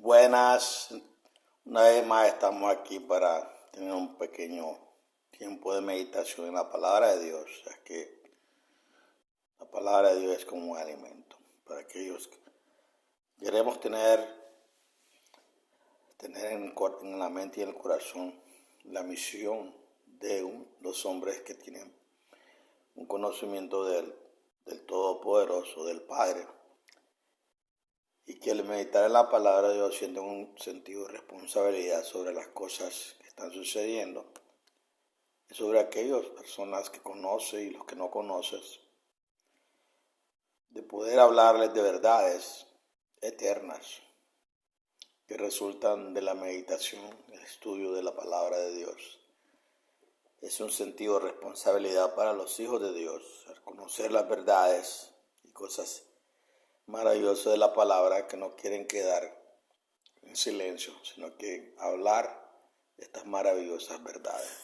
Buenas, una vez más estamos aquí para tener un pequeño tiempo de meditación en la palabra de Dios, ya que la palabra de Dios es como un alimento para aquellos que queremos tener en la mente y en el corazón la misión de los hombres que tienen un conocimiento del Todopoderoso, del Padre, y que al meditar en la palabra de Dios sienten un sentido de responsabilidad sobre las cosas que están sucediendo y sobre aquellas personas que conoces y los que no conoces, de poder hablarles de verdades eternas que resultan de la meditación, el estudio de la palabra de Dios. Es un sentido de responsabilidad para los hijos de Dios, al conocer las verdades y cosas maravillosas de la palabra que no quieren quedar en silencio, sino que hablar estas maravillosas verdades.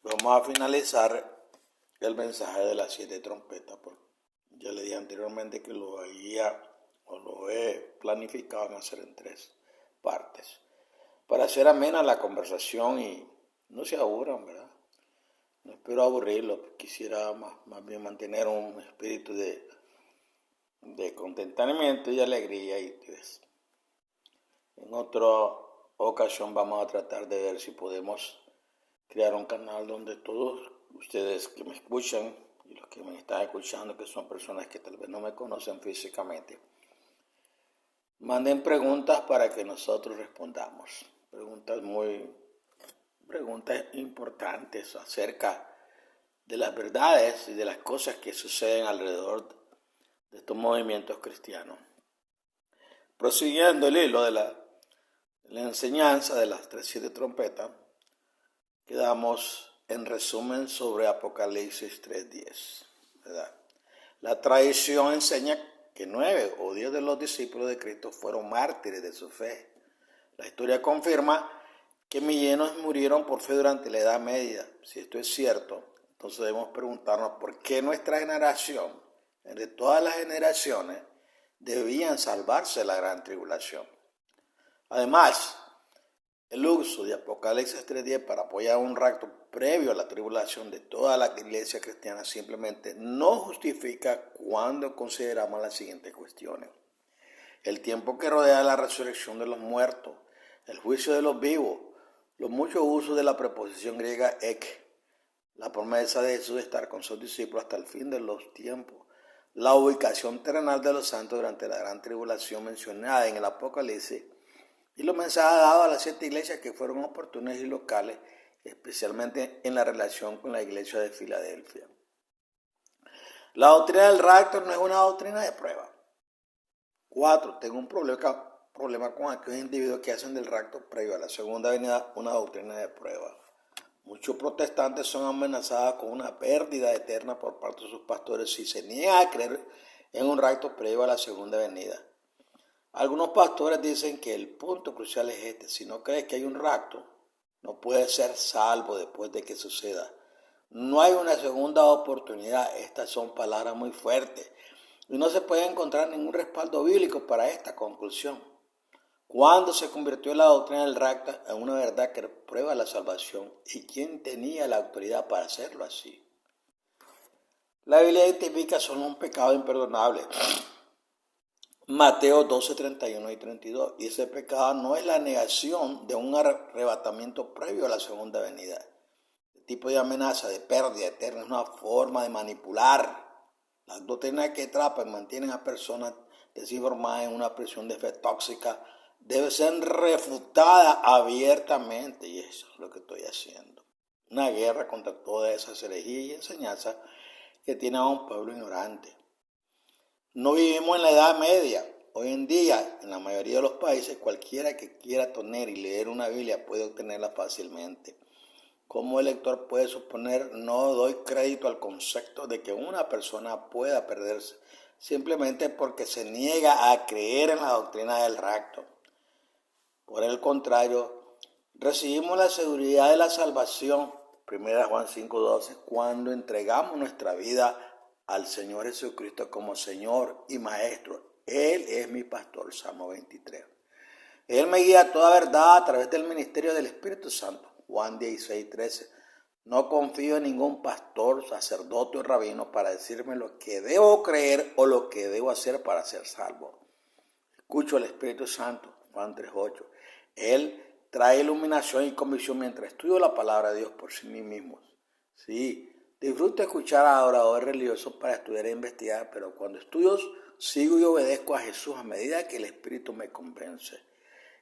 Vamos a finalizar el mensaje de las 7 trompetas, porque ya le dije anteriormente que lo he planificado en hacer en 3 partes, para hacer amena la conversación y no se aburran, ¿verdad? No espero aburrirlo, quisiera más bien mantener un espíritu de contentamiento y alegría. Y pues, en otra ocasión vamos a tratar de ver si podemos crear un canal donde todos ustedes que me escuchan y los que me están escuchando, que son personas que tal vez no me conocen físicamente, manden preguntas para que nosotros respondamos. Preguntas importantes acerca de las verdades y de las cosas que suceden alrededor de estos movimientos cristianos. Prosiguiendo el hilo de la enseñanza de las 7 trompetas, quedamos en resumen sobre Apocalipsis 3:10, ¿verdad? La tradición enseña que 9 o 10 de los discípulos de Cristo fueron mártires de su fe. La historia confirma que millones murieron por fe durante la Edad Media. Si esto es cierto, entonces debemos preguntarnos por qué nuestra generación, entre todas las generaciones, debían salvarse de la gran tribulación. Además, el uso de Apocalipsis 3:10 para apoyar un rapto previo a la tribulación de toda la iglesia cristiana simplemente no justifica cuando consideramos las siguientes cuestiones: el tiempo que rodea la resurrección de los muertos, el juicio de los vivos, los muchos usos de la preposición griega ek, la promesa de Jesús de estar con sus discípulos hasta el fin de los tiempos, la ubicación terrenal de los santos durante la gran tribulación mencionada en el Apocalipsis y los mensajes dados a las 7 iglesias que fueron oportunas y locales, especialmente en la relación con la iglesia de Filadelfia. La doctrina del rapto no es una doctrina de prueba. 4. Tengo un problema con aquellos individuos que hacen del rapto previo a la segunda venida una doctrina de prueba. Muchos protestantes son amenazados con una pérdida eterna por parte de sus pastores si se niegan a creer en un rapto previo a la segunda venida. Algunos pastores dicen que el punto crucial es este: si no crees que hay un rapto, no puedes ser salvo después de que suceda. No hay una segunda oportunidad. Estas son palabras muy fuertes y no se puede encontrar ningún respaldo bíblico para esta conclusión. ¿Cuándo se convirtió la doctrina del rapto en una verdad que prueba la salvación? ¿Y quién tenía la autoridad para hacerlo así? La Biblia identifica solo un pecado imperdonable, Mateo 12, 31 y 32, y ese pecado no es la negación de un arrebatamiento previo a la segunda venida. El tipo de amenaza de pérdida eterna es una forma de manipular. Las doctrinas que atrapan y mantienen a personas desinformadas en una prisión de fe tóxica debe ser refutada abiertamente, y eso es lo que estoy haciendo. Una guerra contra todas esas herejías y enseñanzas que tienen a un pueblo ignorante. No vivimos en la Edad Media. Hoy en día, en la mayoría de los países, cualquiera que quiera tener y leer una Biblia puede obtenerla fácilmente. Como el lector puede suponer, no doy crédito al concepto de que una persona pueda perderse simplemente porque se niega a creer en la doctrina del rapto. Por el contrario, recibimos la seguridad de la salvación, 1 Juan 5:12, cuando entregamos nuestra vida al Señor Jesucristo como Señor y Maestro. Él es mi pastor, Salmo 23. Él me guía a toda verdad a través del ministerio del Espíritu Santo. Juan 16:13. No confío en ningún pastor, sacerdote o rabino para decirme lo que debo creer o lo que debo hacer para ser salvo. Escucho al Espíritu Santo. Juan 3:8. Él trae iluminación y convicción mientras estudio la palabra de Dios por sí mismo. Sí, disfruto escuchar a adoradores religiosos para estudiar e investigar, pero cuando estudio sigo y obedezco a Jesús a medida que el Espíritu me convence.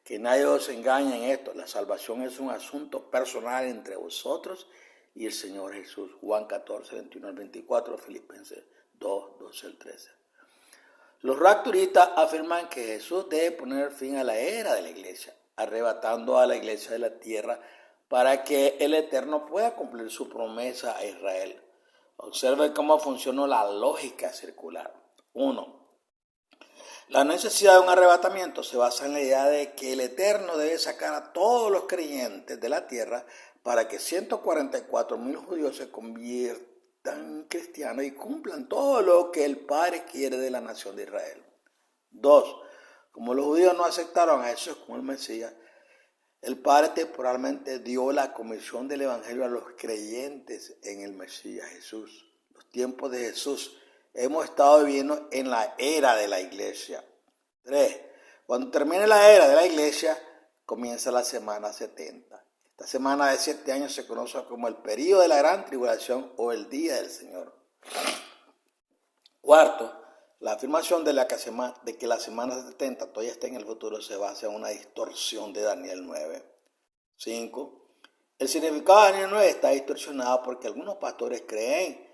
Que nadie os engañe en esto. La salvación es un asunto personal entre vosotros y el Señor Jesús. Juan 14:21-24, Filipenses 2:12-13. Los rapturistas afirman que Jesús debe poner fin a la era de la iglesia, arrebatando a la iglesia de la tierra para que el Eterno pueda cumplir su promesa a Israel. Observe cómo funciona la lógica circular. 1. La necesidad de un arrebatamiento se basa en la idea de que el Eterno debe sacar a todos los creyentes de la tierra para que 144,000 judíos se conviertan en cristianos y cumplan todo lo que el Padre quiere de la nación de Israel. 2. Como los judíos no aceptaron a Jesús como el Mesías, el Padre temporalmente dio la comisión del Evangelio a los creyentes en el Mesías Jesús. Los tiempos de Jesús. Hemos estado viviendo en la era de la iglesia. 3. Cuando termine la era de la iglesia, comienza la semana 70. Esta semana de 7 años se conoce como el período de la gran tribulación o el día del Señor. 4. La afirmación de que la semana 70 todavía está en el futuro se basa en una distorsión de Daniel 9. 5. El significado de Daniel 9 está distorsionado porque algunos pastores creen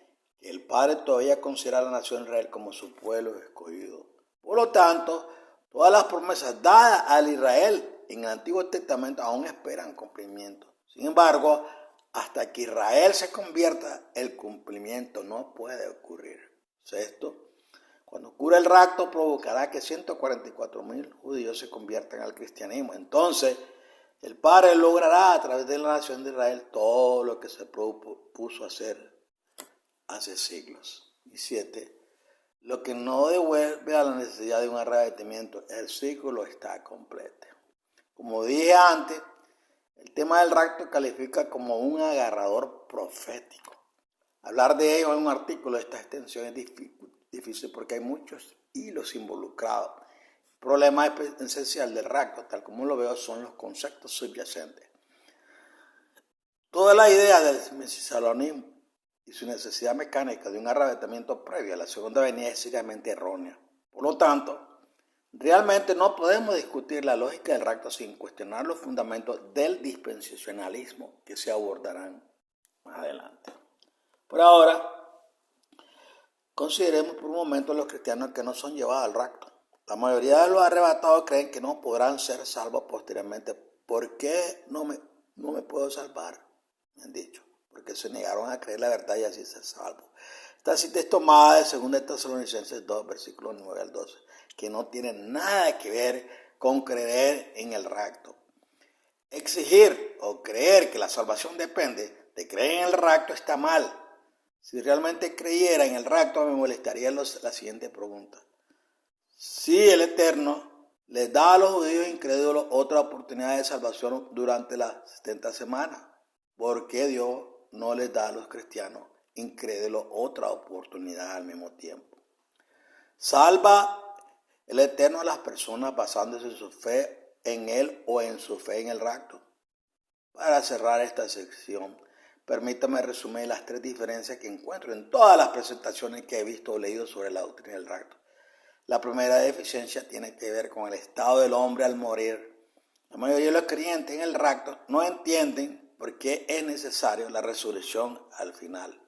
que el Padre todavía considera a la nación de Israel como su pueblo escogido. Por lo tanto, todas las promesas dadas al Israel en el Antiguo Testamento aún esperan cumplimiento. Sin embargo, hasta que Israel se convierta, el cumplimiento no puede ocurrir. 6. Cuando ocurra el rapto, provocará que 144,000 judíos se conviertan al cristianismo. Entonces, el Padre logrará a través de la nación de Israel todo lo que se propuso hacer hace siglos. Y 7. Lo que no devuelve a la necesidad de un arrebatamiento, el ciclo está completo. Como dije antes, el tema del rapto califica como un agarrador profético. Hablar de ello en un artículo de esta extensión es difícil porque hay muchos hilos involucrados. El problema esencial del rapto, tal como lo veo, son los conceptos subyacentes. Toda la idea del mesianismo y su necesidad mecánica de un arrebatamiento previo a la segunda venida es seriamente errónea. Por lo tanto, realmente no podemos discutir la lógica del rapto sin cuestionar los fundamentos del dispensacionalismo que se abordarán más adelante. Por ahora, consideremos por un momento los cristianos que no son llevados al rapto. La mayoría de los arrebatados creen que no podrán ser salvos posteriormente. ¿Por qué no me puedo salvar? Me han dicho. Porque se negaron a creer la verdad y así ser salvos. Esta cita es tomada de 2 Tesalonicenses 2, versículos 9 al 12, que no tiene nada que ver con creer en el rapto. Exigir o creer que la salvación depende de creer en el rapto está mal. Si realmente creyera en el rapto, me molestaría la siguiente pregunta. Si el Eterno les da a los judíos incrédulos otra oportunidad de salvación durante las 70 semanas, ¿por qué Dios no les da a los cristianos incrédulos otra oportunidad al mismo tiempo? ¿Salva el Eterno a las personas basándose en su fe en Él o en su fe en el rapto? Para cerrar esta sección, permítame resumir las 3 diferencias que encuentro en todas las presentaciones que he visto o leído sobre la doctrina del rapto. La primera deficiencia tiene que ver con el estado del hombre al morir. La mayoría de los creyentes en el rapto no entienden por qué es necesario la resurrección al final.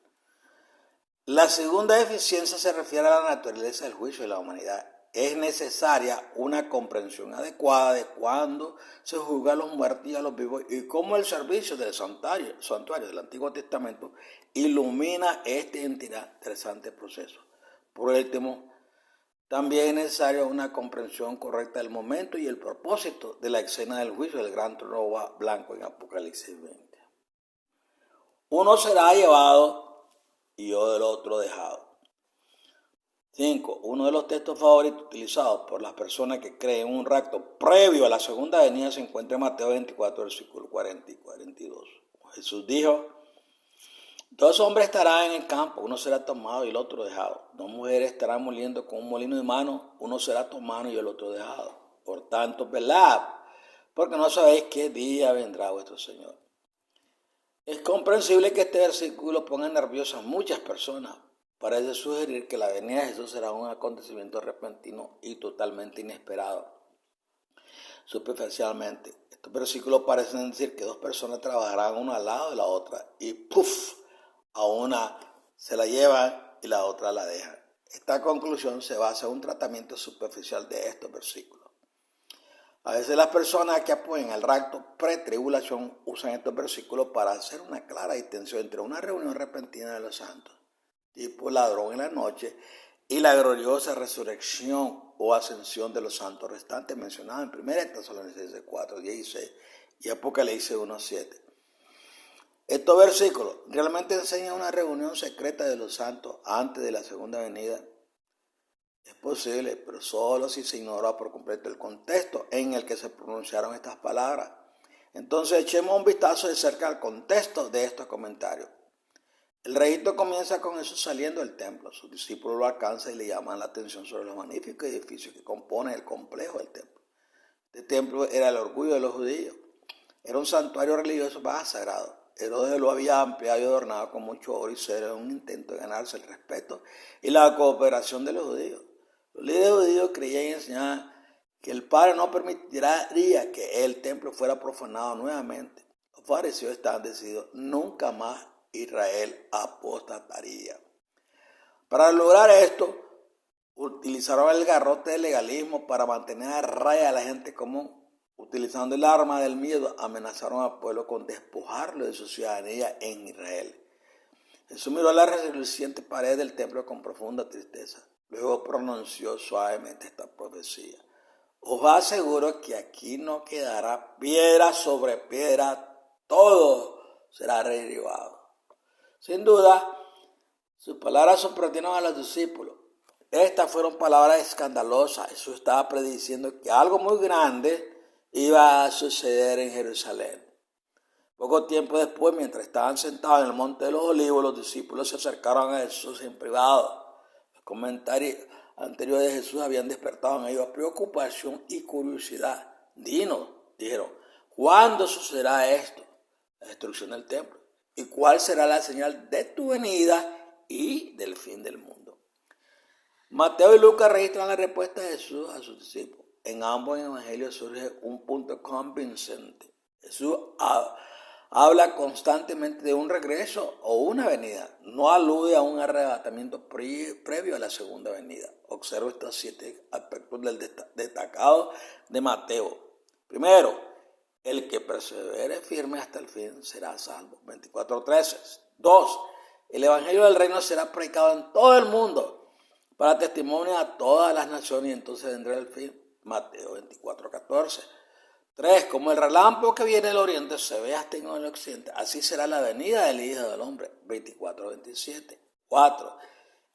La segunda deficiencia se refiere a la naturaleza del juicio de la humanidad. Es necesaria una comprensión adecuada de cuándo se juzga a los muertos y a los vivos y cómo el servicio del santuario del Antiguo Testamento ilumina este interesante proceso. Por último, también es necesaria una comprensión correcta del momento y el propósito de la escena del juicio del gran trono blanco en Apocalipsis 20. Uno será llevado y yo del otro dejado. 5. Uno de los textos favoritos utilizados por las personas que creen en un rapto previo a la segunda venida se encuentra en Mateo 24, versículos 40 y 42. Jesús dijo: dos hombres estarán en el campo, uno será tomado y el otro dejado. Dos mujeres estarán moliendo con un molino de mano, uno será tomado y el otro dejado. Por tanto, velad, porque no sabéis qué día vendrá vuestro Señor. Es comprensible que este versículo ponga nerviosas a muchas personas. Parece sugerir que la venida de Jesús será un acontecimiento repentino y totalmente inesperado. Superficialmente, estos versículos parecen decir que dos personas trabajarán una al lado de la otra y ¡puf!, a una se la llevan y la otra la dejan. Esta conclusión se basa en un tratamiento superficial de estos versículos. A veces las personas que apoyan el rapto pre-tribulación usan estos versículos para hacer una clara distinción entre una reunión repentina de los santos, tipo ladrón en la noche, y la gloriosa resurrección o ascensión de los santos restantes mencionados en 1 Tesalonicenses 4:16 y Apocalipsis 1:7. Estos versículos realmente enseñan una reunión secreta de los santos antes de la segunda venida. Es posible, pero solo si se ignora por completo el contexto en el que se pronunciaron estas palabras. Entonces echemos un vistazo de cerca al contexto de estos comentarios. El registro comienza con Jesús saliendo del templo. Sus discípulos lo alcanzan y le llaman la atención sobre los magníficos edificios que componen el complejo del templo. Este templo era el orgullo de los judíos. Era un santuario religioso más sagrado. Herodes lo había ampliado y adornado con mucho oro y cera en un intento de ganarse el respeto y la cooperación de los judíos. Los líderes judíos creían y enseñaban que el Padre no permitiría que el templo fuera profanado nuevamente. Los fariseos estaban decididos: nunca más Israel apostataría. Para lograr esto, utilizaron el garrote del legalismo para mantener a raya a la gente común. Utilizando el arma del miedo, amenazaron al pueblo con despojarlo de su ciudadanía en Israel. Jesús miró la reluciente pared del templo con profunda tristeza. Luego pronunció suavemente esta profecía: os aseguro que aquí no quedará piedra sobre piedra, todo será derribado. Sin duda, sus palabras sorprendieron a los discípulos. Estas fueron palabras escandalosas. Jesús estaba prediciendo que algo muy grande iba a suceder en Jerusalén. Poco tiempo después, mientras estaban sentados en el Monte de los Olivos, los discípulos se acercaron a Jesús en privado. Los comentarios anteriores de Jesús habían despertado en ellos preocupación y curiosidad. Dinos, dijeron, ¿cuándo sucederá esto? La destrucción del templo. ¿Y cuál será la señal de tu venida y del fin del mundo? Mateo y Lucas registran la respuesta de Jesús a sus discípulos. En ambos evangelios surge un punto convincente. Jesús habla constantemente de un regreso o una venida. No alude a un arrebatamiento previo a la segunda venida. Observa estos 7 aspectos del destacado de Mateo. Primero, el que persevere firme hasta el fin será salvo. 24:13. 2. El evangelio del reino será predicado en todo el mundo para testimonio a todas las naciones y entonces vendrá el fin. Mateo 24:14. 3. Como el relámpago que viene del oriente se ve hasta en el occidente, así será la venida del Hijo del Hombre. 24:27. 4.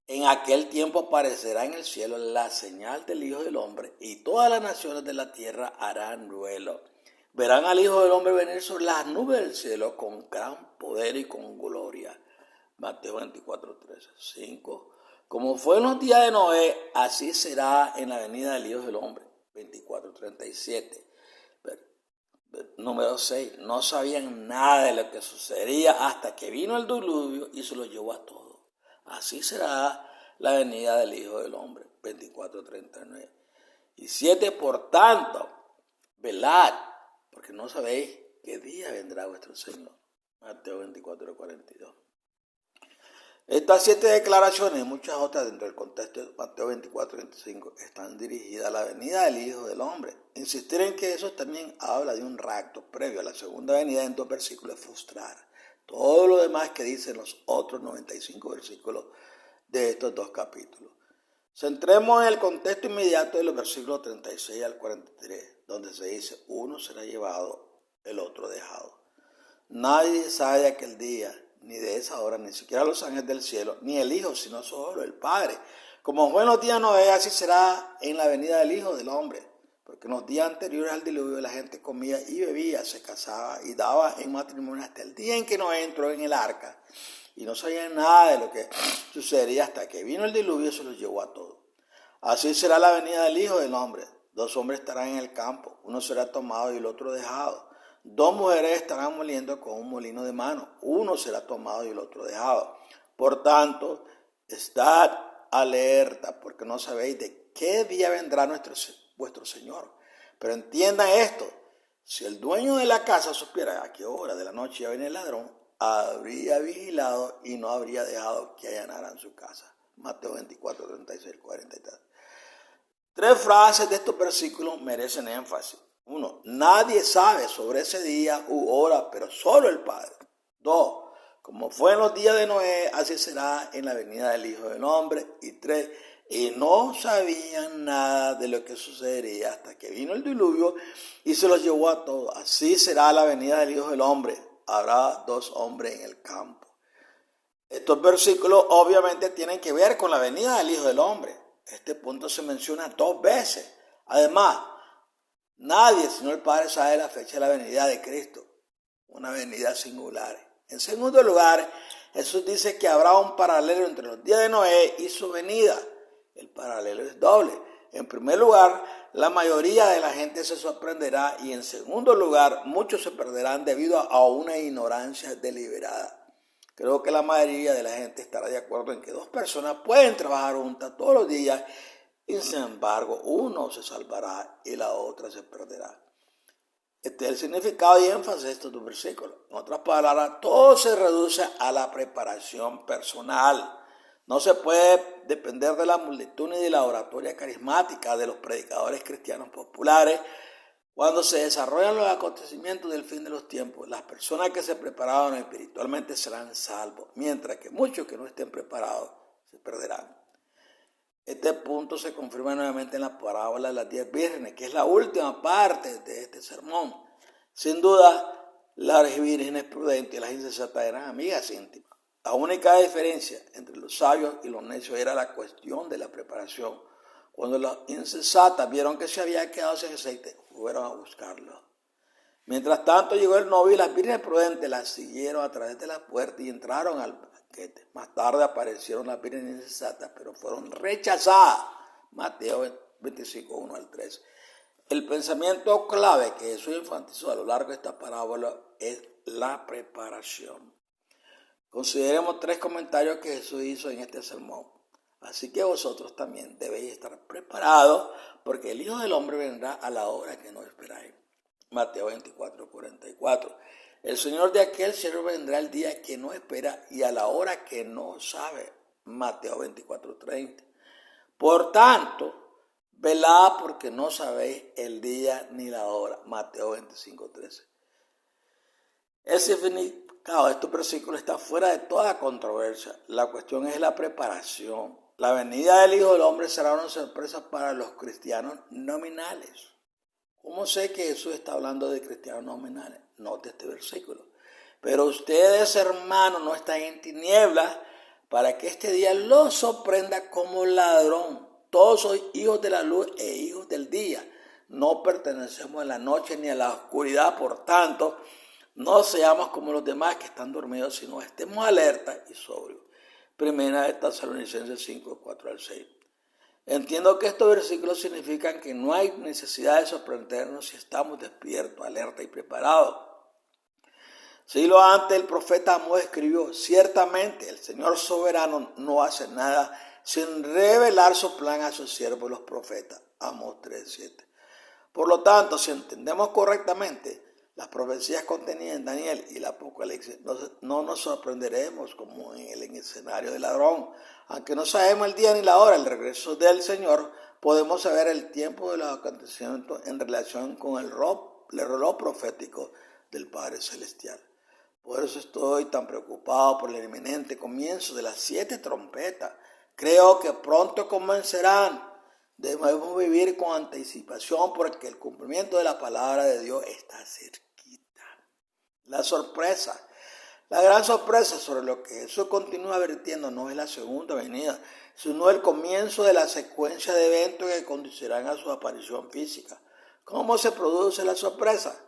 En aquel tiempo aparecerá en el cielo la señal del Hijo del Hombre y todas las naciones de la tierra harán duelo. Verán al Hijo del Hombre venir sobre las nubes del cielo con gran poder y con gloria. Mateo 24:13. 5. Como fue en los días de Noé, así será en la venida del Hijo del Hombre. 24:37. Número 6. No sabían nada de lo que sucedería hasta que vino el diluvio y se lo llevó a todos. Así será la venida del Hijo del Hombre. 24:39. Y 7. Por tanto, velad, porque no sabéis qué día vendrá vuestro Señor. Mateo 24:42. Estas 7 declaraciones y muchas otras dentro del contexto de Mateo 24:25 están dirigidas a la venida del Hijo del Hombre. Insistir en que eso también habla de un rapto previo a la segunda venida en 2 versículos es frustrar todo lo demás que dicen los otros 95 versículos de estos 2 capítulos. Centremos en el contexto inmediato de los versículos 36 al 43, donde se dice: uno será llevado, el otro dejado. Nadie sabe de aquel día, ni de esa hora, ni siquiera los ángeles del cielo, ni el Hijo, sino solo el Padre. Como fue en los días de Noé, así será en la venida del Hijo del Hombre. Porque en los días anteriores al diluvio la gente comía y bebía, se casaba y daba en matrimonio hasta el día en que Noé entró en el arca. Y no sabían nada de lo que sucedería hasta que vino el diluvio y se los llevó a todos. Así será la venida del Hijo del Hombre. 2 hombres estarán en el campo, uno será tomado y el otro dejado. 2 mujeres estarán moliendo con un molino de mano, uno será tomado y el otro dejado. Por tanto, estad alerta, porque no sabéis de qué día vendrá vuestro Señor. Pero entiendan esto, si el dueño de la casa supiera a qué hora de la noche ya viene el ladrón, habría vigilado y no habría dejado que allanaran su casa. Mateo 24, 36, 43. 3 frases de estos versículos merecen énfasis. 1. Nadie sabe sobre ese día u hora, pero solo el Padre. 2. Como fue en los días de Noé, así será en la venida del Hijo del Hombre. Y 3. Y no sabían nada de lo que sucedería hasta que vino el diluvio y se los llevó a todos. Así será la venida del Hijo del Hombre. Habrá 2 hombres en el campo. Estos versículos obviamente tienen que ver con la venida del Hijo del Hombre. Este punto se menciona 2 veces. Además, nadie sino el Padre sabe la fecha de la venida de Cristo. Una venida singular. En segundo lugar, Jesús dice que habrá un paralelo entre los días de Noé y su venida. El paralelo es doble. En primer lugar, la mayoría de la gente se sorprenderá y en segundo lugar, muchos se perderán debido a una ignorancia deliberada. Creo que la mayoría de la gente estará de acuerdo en que 2 personas pueden trabajar juntas todos los días y sin embargo uno se salvará y la otra se perderá. Este es el significado y énfasis de estos 2 versículos. En otras palabras, todo se reduce a la preparación personal. No se puede depender de la multitud ni de la oratoria carismática de los predicadores cristianos populares. Cuando se desarrollan los acontecimientos del fin de los tiempos, las personas que se prepararon espiritualmente serán salvos, mientras que muchos que no estén preparados se perderán. Este punto se confirma nuevamente en la parábola de las 10 vírgenes, que es la última parte de este sermón. Sin duda, las vírgenes prudentes y las insensatas eran amigas íntimas. La única diferencia entre los sabios y los necios era la cuestión de la preparación. Cuando las insensatas vieron que se había quedado sin aceite, fueron a buscarlo. Mientras tanto llegó el novio y las vírgenes prudentes las siguieron a través de la puerta y entraron al banquete. Más tarde aparecieron las vírgenes insensatas, pero fueron rechazadas. Mateo 25, 1 al 3. El pensamiento clave que Jesús enfatizó a lo largo de esta parábola es la preparación. Consideremos 3 comentarios que Jesús hizo en este sermón. Así que vosotros también debéis estar preparados, porque el Hijo del Hombre vendrá a la hora que no esperáis. Mateo 24, 44. El Señor de aquel cielo vendrá el día que no espera y a la hora que no sabe. Mateo 24, 30. Por tanto, velad porque no sabéis el día ni la hora. Mateo 25, 13. El significado de estos versículos está fuera de toda controversia. La cuestión es la preparación. La venida del Hijo del Hombre será una sorpresa para los cristianos nominales. ¿Cómo sé que Jesús está hablando de cristianos nominales? Note este versículo. Pero ustedes, hermanos, no están en tinieblas para que este día los sorprenda como ladrón. Todos sois hijos de la luz e hijos del día. No pertenecemos a la noche ni a la oscuridad, por tanto, no seamos como los demás que están dormidos, sino estemos alerta y sobrios. Primera de Tesalonicenses 5, 4 al 6. Entiendo que estos versículos significan que no hay necesidad de sorprendernos si estamos despiertos, alerta y preparados. Siglo antes, el profeta Amós escribió: ciertamente el Señor soberano no hace nada sin revelar su plan a sus siervos los profetas. Amós 3:7. Por lo tanto, si entendemos correctamente las profecías contenidas en Daniel y el Apocalipsis, no nos sorprenderemos como en el escenario del ladrón. Aunque no sabemos el día ni la hora del regreso del Señor, podemos saber el tiempo de los acontecimientos en relación con el reloj profético del Padre Celestial. Por eso estoy tan preocupado por el inminente comienzo de las 7 trompetas. Creo que pronto comenzarán. Debemos vivir con anticipación porque el cumplimiento de la palabra de Dios está cerquita. La gran sorpresa sobre lo que Jesús continúa advirtiendo no es la segunda venida, sino el comienzo de la secuencia de eventos que conducirán a su aparición física. ¿Cómo se produce la sorpresa?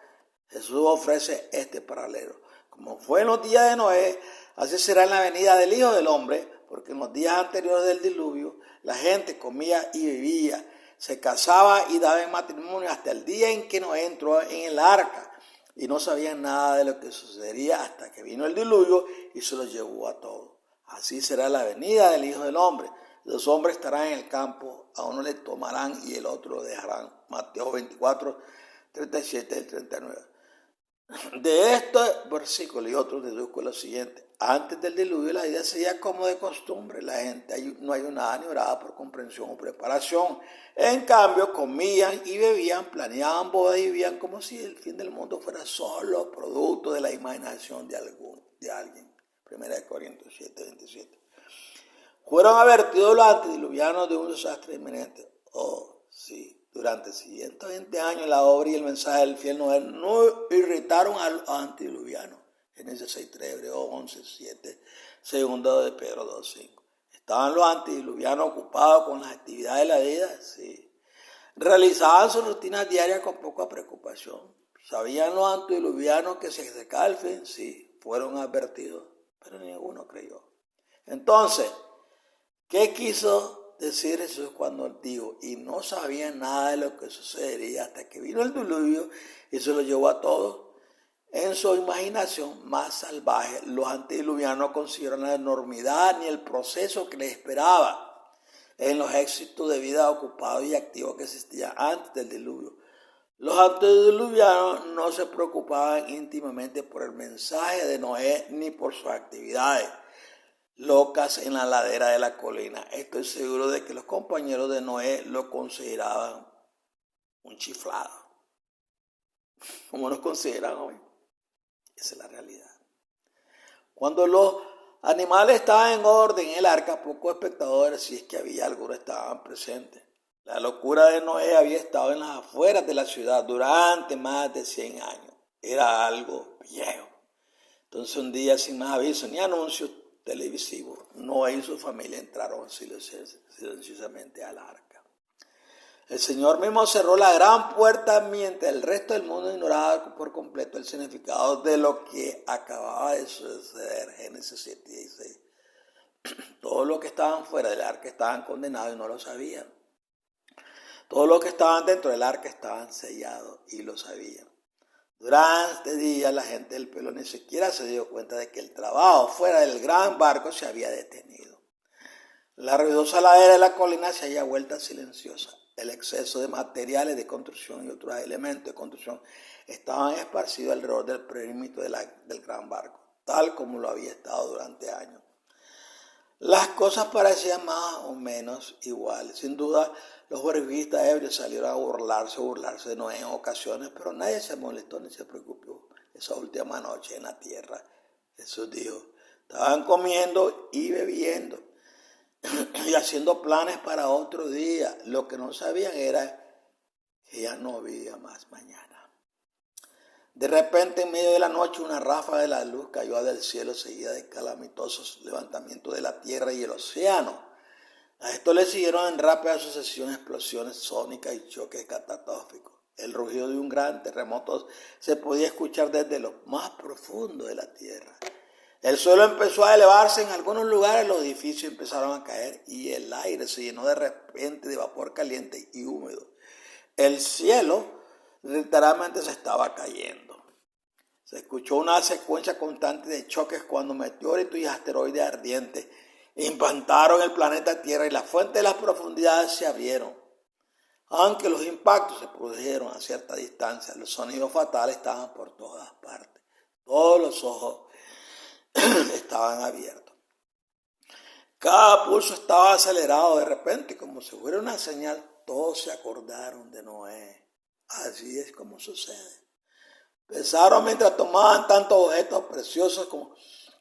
Jesús ofrece este paralelo. Como fue en los días de Noé, así será en la venida del Hijo del Hombre, porque en los días anteriores del diluvio la gente comía y bebía, se casaba y daba en matrimonio hasta el día en que Noé entró en el arca, y no sabían nada de lo que sucedería hasta que vino el diluvio y se los llevó a todos. Así será la venida del Hijo del Hombre. Los hombres estarán en el campo, a uno le tomarán y el otro lo dejarán. Mateo 24, 37 y 39. De este versículo y otros deduzco lo siguiente. Antes del diluvio la vida sería como de costumbre. La gente no ayunaba ni oraba por comprensión o preparación. En cambio, comían y bebían, planeaban bodas y vivían como si el fin del mundo fuera solo producto de la imaginación de alguien. 1 Corintios 7, 27. Fueron advertidos los antediluvianos de un desastre inminente. Oh, sí. Durante 120 años la obra y el mensaje del fiel Noé no irritaron a los antediluvianos. Génesis 6:3, Hebreos 11:7, segundo de Pedro 2:5. ¿Estaban los antediluvianos ocupados con las actividades de la vida? Sí. ¿Realizaban sus rutinas diarias con poca preocupación? ¿Sabían los antediluvianos que se acercaba el fin? Sí. Fueron advertidos, pero ninguno creyó. Entonces, ¿qué quiso decir Jesús cuando dijo? Y no sabían nada de lo que sucedería hasta que vino el diluvio y se lo llevó a todos. En su imaginación más salvaje, los antediluvianos no consideraron la enormidad ni el proceso que les esperaba en los éxitos de vida ocupados y activos que existían antes del diluvio. Los antediluvianos no se preocupaban íntimamente por el mensaje de Noé ni por sus actividades locas en la ladera de la colina. Estoy seguro de que los compañeros de Noé lo consideraban un chiflado. ¿Cómo nos consideran hoy? Esa es la realidad. Cuando los animales estaban en orden en el arca, pocos espectadores, si es que había algunos, estaban presentes. La locura de Noé había estado en las afueras de la ciudad durante más de 100 años. Era algo viejo. Entonces un día, sin más aviso ni anuncios televisivos, Noé y su familia entraron silenciosamente al arca. El Señor mismo cerró la gran puerta mientras el resto del mundo ignoraba por completo el significado de lo que acababa de suceder. Génesis 7:16. Todos los que estaban fuera del arca estaban condenados y no lo sabían. Todos los que estaban dentro del arca estaban sellados y lo sabían. Durante días la gente del pueblo ni siquiera se dio cuenta de que el trabajo fuera del gran barco se había detenido. La ruidosa ladera de la colina se había vuelto silenciosa. El exceso de materiales de construcción y otros elementos de construcción estaban esparcidos alrededor del perímetro del gran barco, tal como lo había estado durante años. Las cosas parecían más o menos iguales. Sin duda, los jornalistas ebrios salieron a burlarse de Noé en ocasiones, pero nadie se molestó ni se preocupó. Esa última noche en la tierra, Jesús dijo, estaban comiendo y bebiendo y haciendo planes para otro día. Lo que no sabían era que ya no había más mañana. De repente, en medio de la noche, una ráfaga de la luz cayó del cielo seguida de calamitosos levantamientos de la tierra y el océano. A esto le siguieron en rápida sucesión explosiones sónicas y choques catastróficos. El rugido de un gran terremoto se podía escuchar desde lo más profundo de la tierra. El suelo empezó a elevarse en algunos lugares, los edificios empezaron a caer y el aire se llenó de repente de vapor caliente y húmedo. El cielo literalmente se estaba cayendo. Se escuchó una secuencia constante de choques cuando meteoritos y asteroides ardientes impactaron el planeta Tierra y las fuentes de las profundidades se abrieron. Aunque los impactos se produjeron a cierta distancia, los sonidos fatales estaban por todas partes. Todos los ojos estaban abiertos. Cada pulso estaba acelerado. De repente, como si fuera una señal, todos se acordaron de Noé. Así es como sucede. Pensaron mientras tomaban tantos objetos preciosos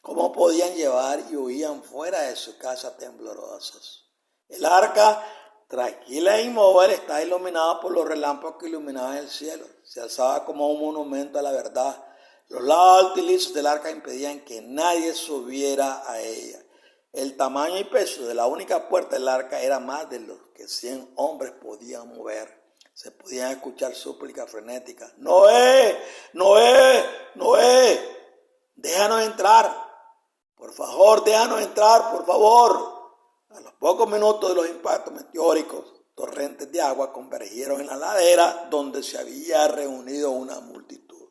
como podían llevar y huían fuera de su casa temblorosos. El arca, tranquila e inmóvil, está iluminada por los relámpagos que iluminaban el cielo. Se alzaba como un monumento a la verdad. Los lados altos y lisos del arca impedían que nadie subiera a ella. El tamaño y peso de la única puerta del arca era más de lo que 100 hombres podían mover. Se podían escuchar súplicas frenéticas. ¡Noé! ¡Noé! ¡Noé! ¡Déjanos entrar! Por favor, déjanos entrar, por favor. A los pocos minutos de los impactos meteóricos, torrentes de agua convergieron en la ladera donde se había reunido una multitud.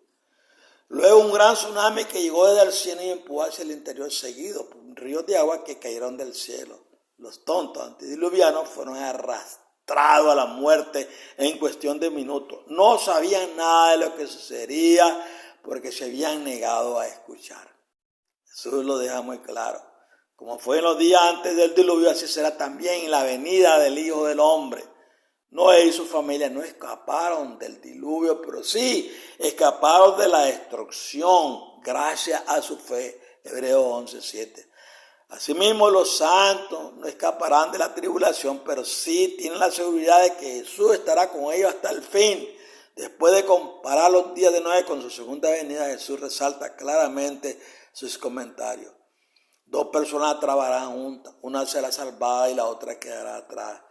Luego un gran tsunami que llegó desde el cielo y empujó hacia el interior, seguido por ríos de agua que cayeron del cielo. Los tontos antediluvianos fueron arrastrados a la muerte en cuestión de minutos. No sabían nada de lo que sucedería porque se habían negado a escuchar. Jesús lo deja muy claro. Como fue en los días antes del diluvio, así será también en la venida del Hijo del Hombre. Noé y su familia no escaparon del diluvio, pero sí escaparon de la destrucción gracias a su fe. Hebreos 11:7. Asimismo, los santos no escaparán de la tribulación, pero sí tienen la seguridad de que Jesús estará con ellos hasta el fin. Después de comparar los días de Noé con su segunda venida, Jesús resalta claramente sus comentarios. Dos personas trabajarán juntas, una será salvada y la otra quedará atrás.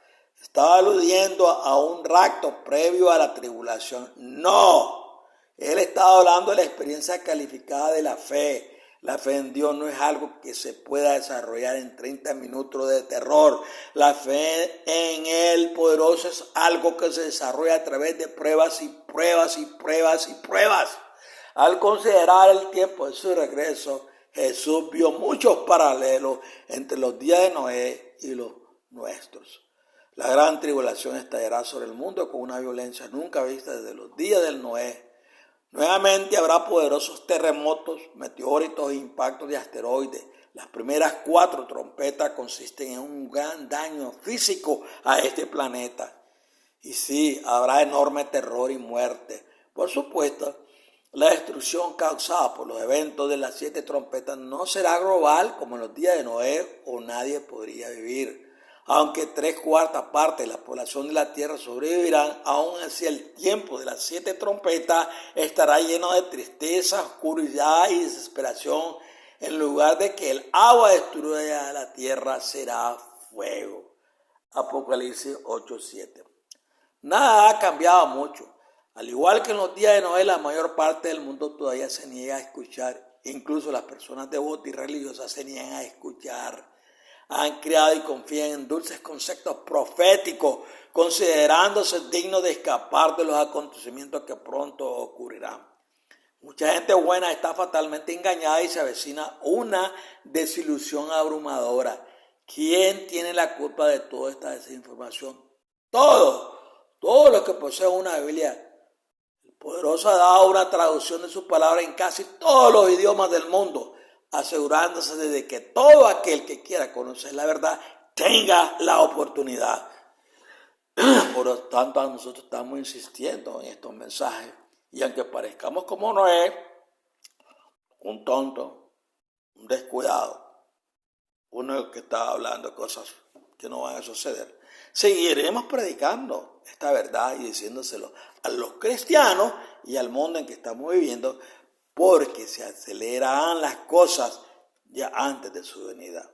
Estaba aludiendo a un rapto previo a la tribulación. No, él estaba hablando de la experiencia calificada de la fe. La fe en Dios no es algo que se pueda desarrollar en 30 minutos de terror. La fe en el poderoso es algo que se desarrolla a través de pruebas y pruebas y pruebas y pruebas. Al considerar el tiempo de su regreso, Jesús vio muchos paralelos entre los días de Noé y los nuestros. La gran tribulación estallará sobre el mundo con una violencia nunca vista desde los días del Noé. Nuevamente habrá poderosos terremotos, meteoritos e impactos de asteroides. Las primeras 4 trompetas consisten en un gran daño físico a este planeta. Y sí, habrá enorme terror y muerte. Por supuesto, la destrucción causada por los eventos de las 7 trompetas no será global como en los días de Noé o nadie podría vivir. Aunque 3/4 partes de la población de la tierra sobrevivirán, aún así el tiempo de las 7 trompetas estará lleno de tristeza, oscuridad y desesperación. En lugar de que el agua destruya la tierra, será fuego. Apocalipsis 8:7. Nada ha cambiado mucho. Al igual que en los días de Noé, la mayor parte del mundo todavía se niega a escuchar. Incluso las personas devotas y religiosas se niegan a escuchar. Han creado y confían en dulces conceptos proféticos, considerándose dignos de escapar de los acontecimientos que pronto ocurrirán. Mucha gente buena está fatalmente engañada y se avecina una desilusión abrumadora. ¿Quién tiene la culpa de toda esta desinformación? Todos los que poseen una Biblia. El poderoso ha dado una traducción de sus palabras en casi todos los idiomas del mundo, asegurándose de que todo aquel que quiera conocer la verdad tenga la oportunidad. Por lo tanto, nosotros estamos insistiendo en estos mensajes. Y aunque parezcamos como Noé, un tonto, un descuidado, uno que está hablando de cosas que no van a suceder, seguiremos predicando esta verdad y diciéndoselo a los cristianos y al mundo en que estamos viviendo, porque se acelerarán las cosas ya antes de su venida.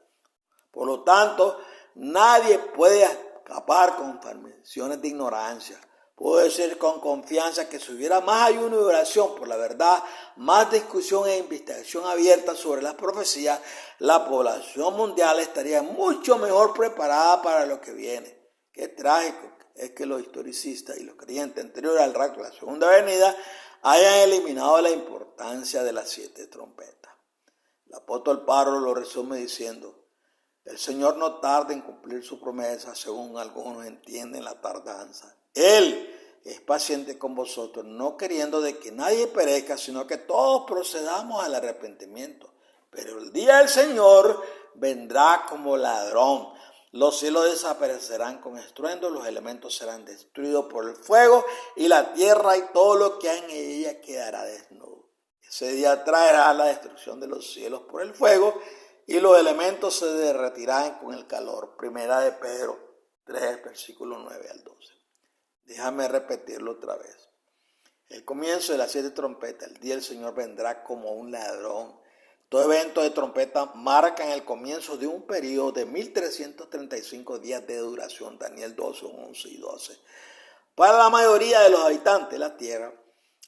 Por lo tanto, nadie puede escapar con confesiones de ignorancia. Puedo decir con confianza que si hubiera más ayuno y oración por la verdad, más discusión e investigación abierta sobre las profecías, la población mundial estaría mucho mejor preparada para lo que viene. Qué trágico es que los historicistas y los creyentes anteriores al rapto de la segunda venida hayan eliminado la importancia de las 7 trompetas. El apóstol Pablo lo resume diciendo: el Señor no tarda en cumplir su promesa, según algunos entienden la tardanza. Él es paciente con vosotros, no queriendo de que nadie perezca, sino que todos procedamos al arrepentimiento. Pero el día del Señor vendrá como ladrón. Los cielos desaparecerán con estruendo, los elementos serán destruidos por el fuego, y la tierra y todo lo que hay en ella quedará desnudo. Ese día traerá la destrucción de los cielos por el fuego, y los elementos se derretirán con el calor. Primera de Pedro 3, versículo 9 al 12. Déjame repetirlo otra vez. El comienzo de las 7 trompetas, el día del Señor vendrá como un ladrón. Estos eventos de trompeta marcan el comienzo de un periodo de 1335 días de duración, Daniel 12, 11 y 12. Para la mayoría de los habitantes de la tierra,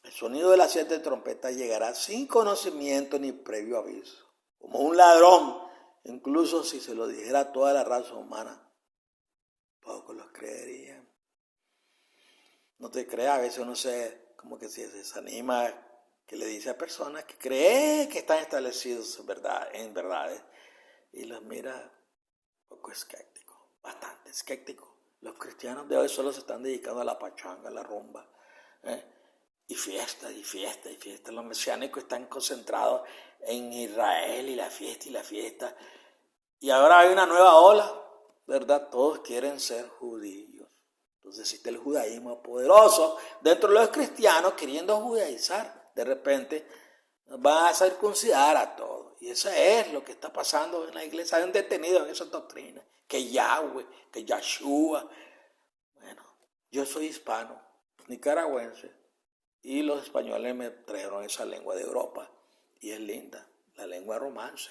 el sonido de las 7 trompetas llegará sin conocimiento ni previo aviso. Como un ladrón, incluso si se lo dijera a toda la raza humana, pocos los creerían. No te creas, a veces uno como que se desanima, que le dice a personas que cree que están establecidos en verdades y los mira poco escéptico, bastante escéptico. Los cristianos de hoy solo se están dedicando a la pachanga, a la rumba, y fiesta, y fiesta, y fiesta. Los mesiánicos están concentrados en Israel y la fiesta. Y ahora hay una nueva ola, ¿verdad? Todos quieren ser judíos. Entonces existe el judaísmo poderoso dentro de los cristianos queriendo judaizar. De repente van a circuncidar a todos. Y eso es lo que está pasando en la iglesia. Hay un detenido en esa doctrina. Que Yahweh, que Yahshua. Bueno, yo soy hispano, nicaragüense. Y los españoles me trajeron esa lengua de Europa. Y es linda, la lengua romance.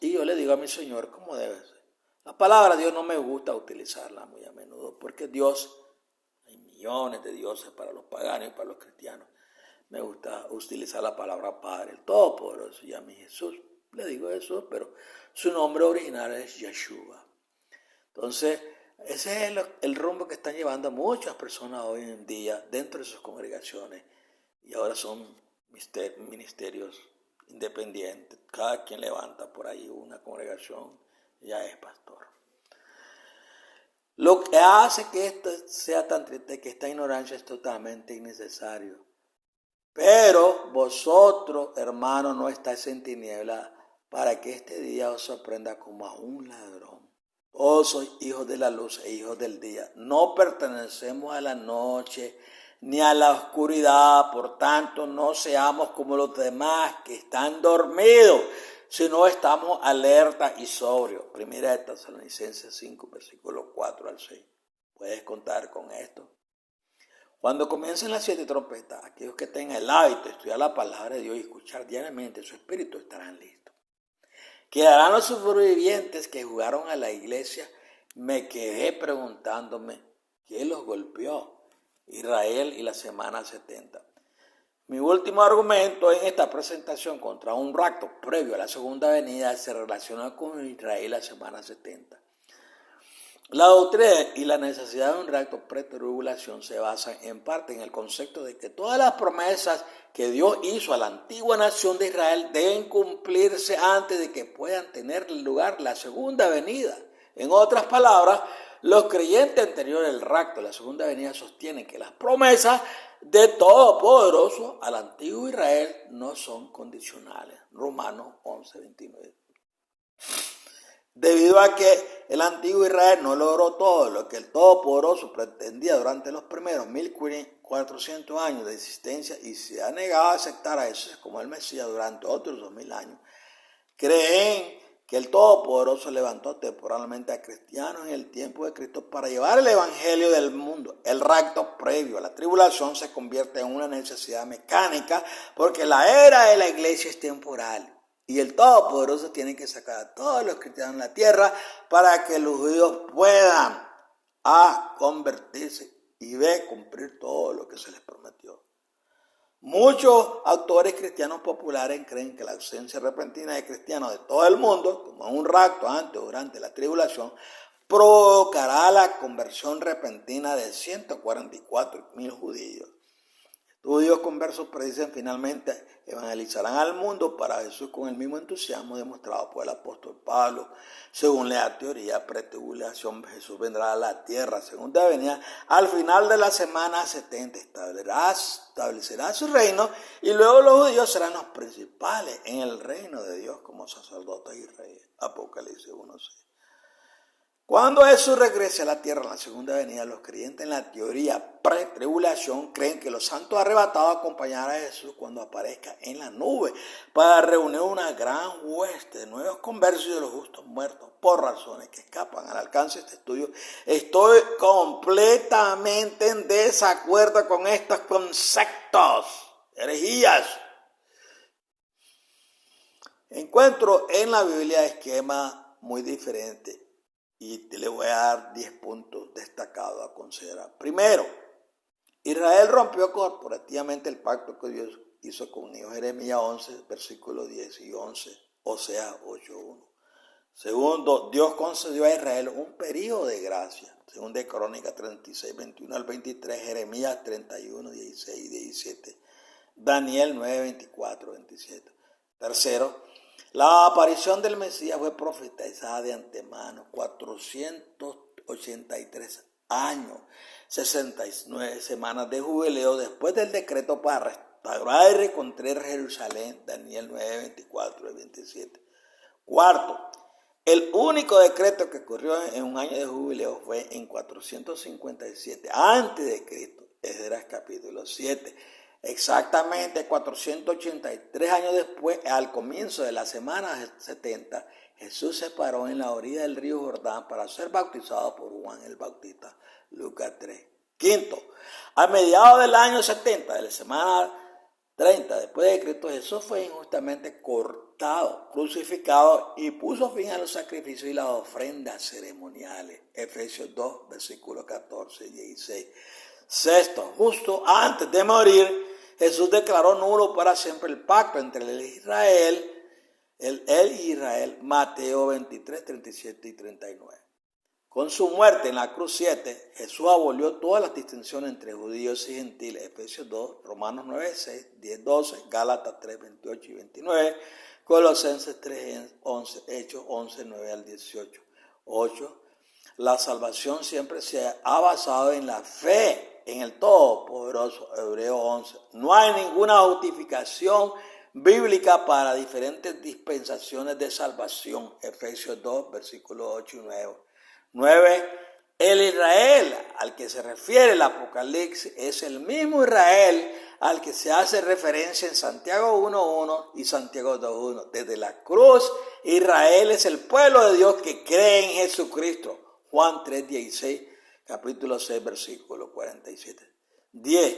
Y yo le digo a mi Señor cómo debe ser. La palabra Dios no me gusta utilizarla muy a menudo. Porque Dios, hay millones de dioses para los paganos y para los cristianos. Me gusta utilizar la palabra Padre, el Todopoderoso, y a mi Jesús. Le digo Jesús, pero su nombre original es Yeshua. Entonces, ese es el rumbo que están llevando muchas personas hoy en día dentro de sus congregaciones. Y ahora son ministerios independientes. Cada quien levanta por ahí una congregación, ya es pastor. Lo que hace que esto sea tan triste, que esta ignorancia es totalmente innecesario. Pero vosotros, hermanos, no estáis en tinieblas para que este día os sorprenda como a un ladrón. Todos sois hijos de la luz e hijos del día. No pertenecemos a la noche ni a la oscuridad. Por tanto, no seamos como los demás que están dormidos, sino estamos alerta y sobrios. Primera de Tesalonicenses 5, versículos 4 al 6. Puedes contar con esto. Cuando comiencen las 7 trompetas, aquellos que tengan el hábito de estudiar la palabra de Dios y escuchar diariamente su espíritu estarán listos. Quedarán los supervivientes que jugaron a la iglesia. Me quedé preguntándome, ¿quién los golpeó? Israel y la semana 70. Mi último argumento en esta presentación contra un rapto previo a la segunda venida se relaciona con Israel y la semana 70. La doctrina y la necesidad de un rapto pretribulación se basan en parte en el concepto de que todas las promesas que Dios hizo a la antigua nación de Israel deben cumplirse antes de que puedan tener lugar la segunda venida. En otras palabras, los creyentes anteriores al rapto, la segunda venida, sostienen que las promesas de Todopoderoso al antiguo Israel no son condicionales. Romanos 11, 29. Debido a que el antiguo Israel no logró todo lo que el Todopoderoso pretendía durante los primeros 1400 años de existencia y se ha negado a aceptar a Jesús como el Mesías durante otros 2000 años, creen que el Todopoderoso levantó temporalmente a cristianos en el tiempo de Cristo para llevar el evangelio del mundo. El rapto previo a la tribulación se convierte en una necesidad mecánica porque la era de la iglesia es temporal. Y el Todopoderoso tiene que sacar a todos los cristianos en la tierra para que los judíos puedan convertirse y ver cumplir todo lo que se les prometió. Muchos autores cristianos populares creen que la ausencia repentina de cristianos de todo el mundo, como un rapto antes o durante la tribulación, provocará la conversión repentina de 144,000 judíos. Estudios conversos predicen finalmente evangelizarán al mundo para Jesús con el mismo entusiasmo demostrado por el apóstol Pablo. Según la teoría pretribulación, Jesús vendrá a la tierra, segunda venida, al final de la semana 70 establecerá su reino y luego los judíos serán los principales en el reino de Dios como sacerdotes y reyes. Apocalipsis 1:6. Cuando Jesús regrese a la tierra en la segunda venida, los creyentes en la teoría pretribulación creen que los santos arrebatados acompañarán a Jesús cuando aparezca en la nube para reunir una gran hueste de nuevos conversos y de los justos muertos por razones que escapan al alcance de este estudio. Estoy completamente en desacuerdo con estos conceptos, herejías. Encuentro en la Biblia esquema muy diferente y te le voy a dar 10 puntos destacados a considerar. Primero, Israel rompió corporativamente el pacto que Dios hizo con ellos. Jeremías 11, versículos 10 y 11, Oseas 8:1. Segundo, Dios concedió a Israel un periodo de gracia. Según de Crónicas 36, 21 al 23, Jeremías 31, 16 y 17, Daniel 9, 24, 27. Tercero, la aparición del Mesías fue profetizada de antemano, 483 años, 69 semanas de jubileo después del decreto para restaurar y reconstruir Jerusalén, Daniel 9, 24 y 27. Cuarto, el único decreto que ocurrió en un año de jubileo fue en 457 a.C., Esdras capítulo 7. Exactamente 483 años después, al comienzo de la semana 70, Jesús se paró en la orilla del río Jordán para ser bautizado por Juan el Bautista. Lucas 3. Quinto, a mediados del año 70, de la semana 30 después de Cristo, Jesús fue injustamente cortado, crucificado y puso fin a los sacrificios y las ofrendas ceremoniales. Efesios 2, versículos 14 y 16. Sexto, justo antes de morir, Jesús declaró nulo para siempre el pacto entre él y Israel, Mateo 23, 37 y 39. Con su muerte en la cruz 7, Jesús abolió todas las distinciones entre judíos y gentiles. Efesios 2, Romanos 9, 6, 10, 12, Gálatas 3, 28 y 29, Colosenses 3, 11, Hechos 11, 9 al 18. 8. La salvación siempre se ha basado en la fe en el Todopoderoso. Hebreos 11. No hay ninguna justificación bíblica para diferentes dispensaciones de salvación. Efesios 2, versículos 8 y 9. 9. El Israel al que se refiere el Apocalipsis es el mismo Israel al que se hace referencia en Santiago 1.1 y Santiago 2.1. Desde la cruz, Israel es el pueblo de Dios que cree en Jesucristo. Juan 3.16, capítulo 6, versículo 47. 10.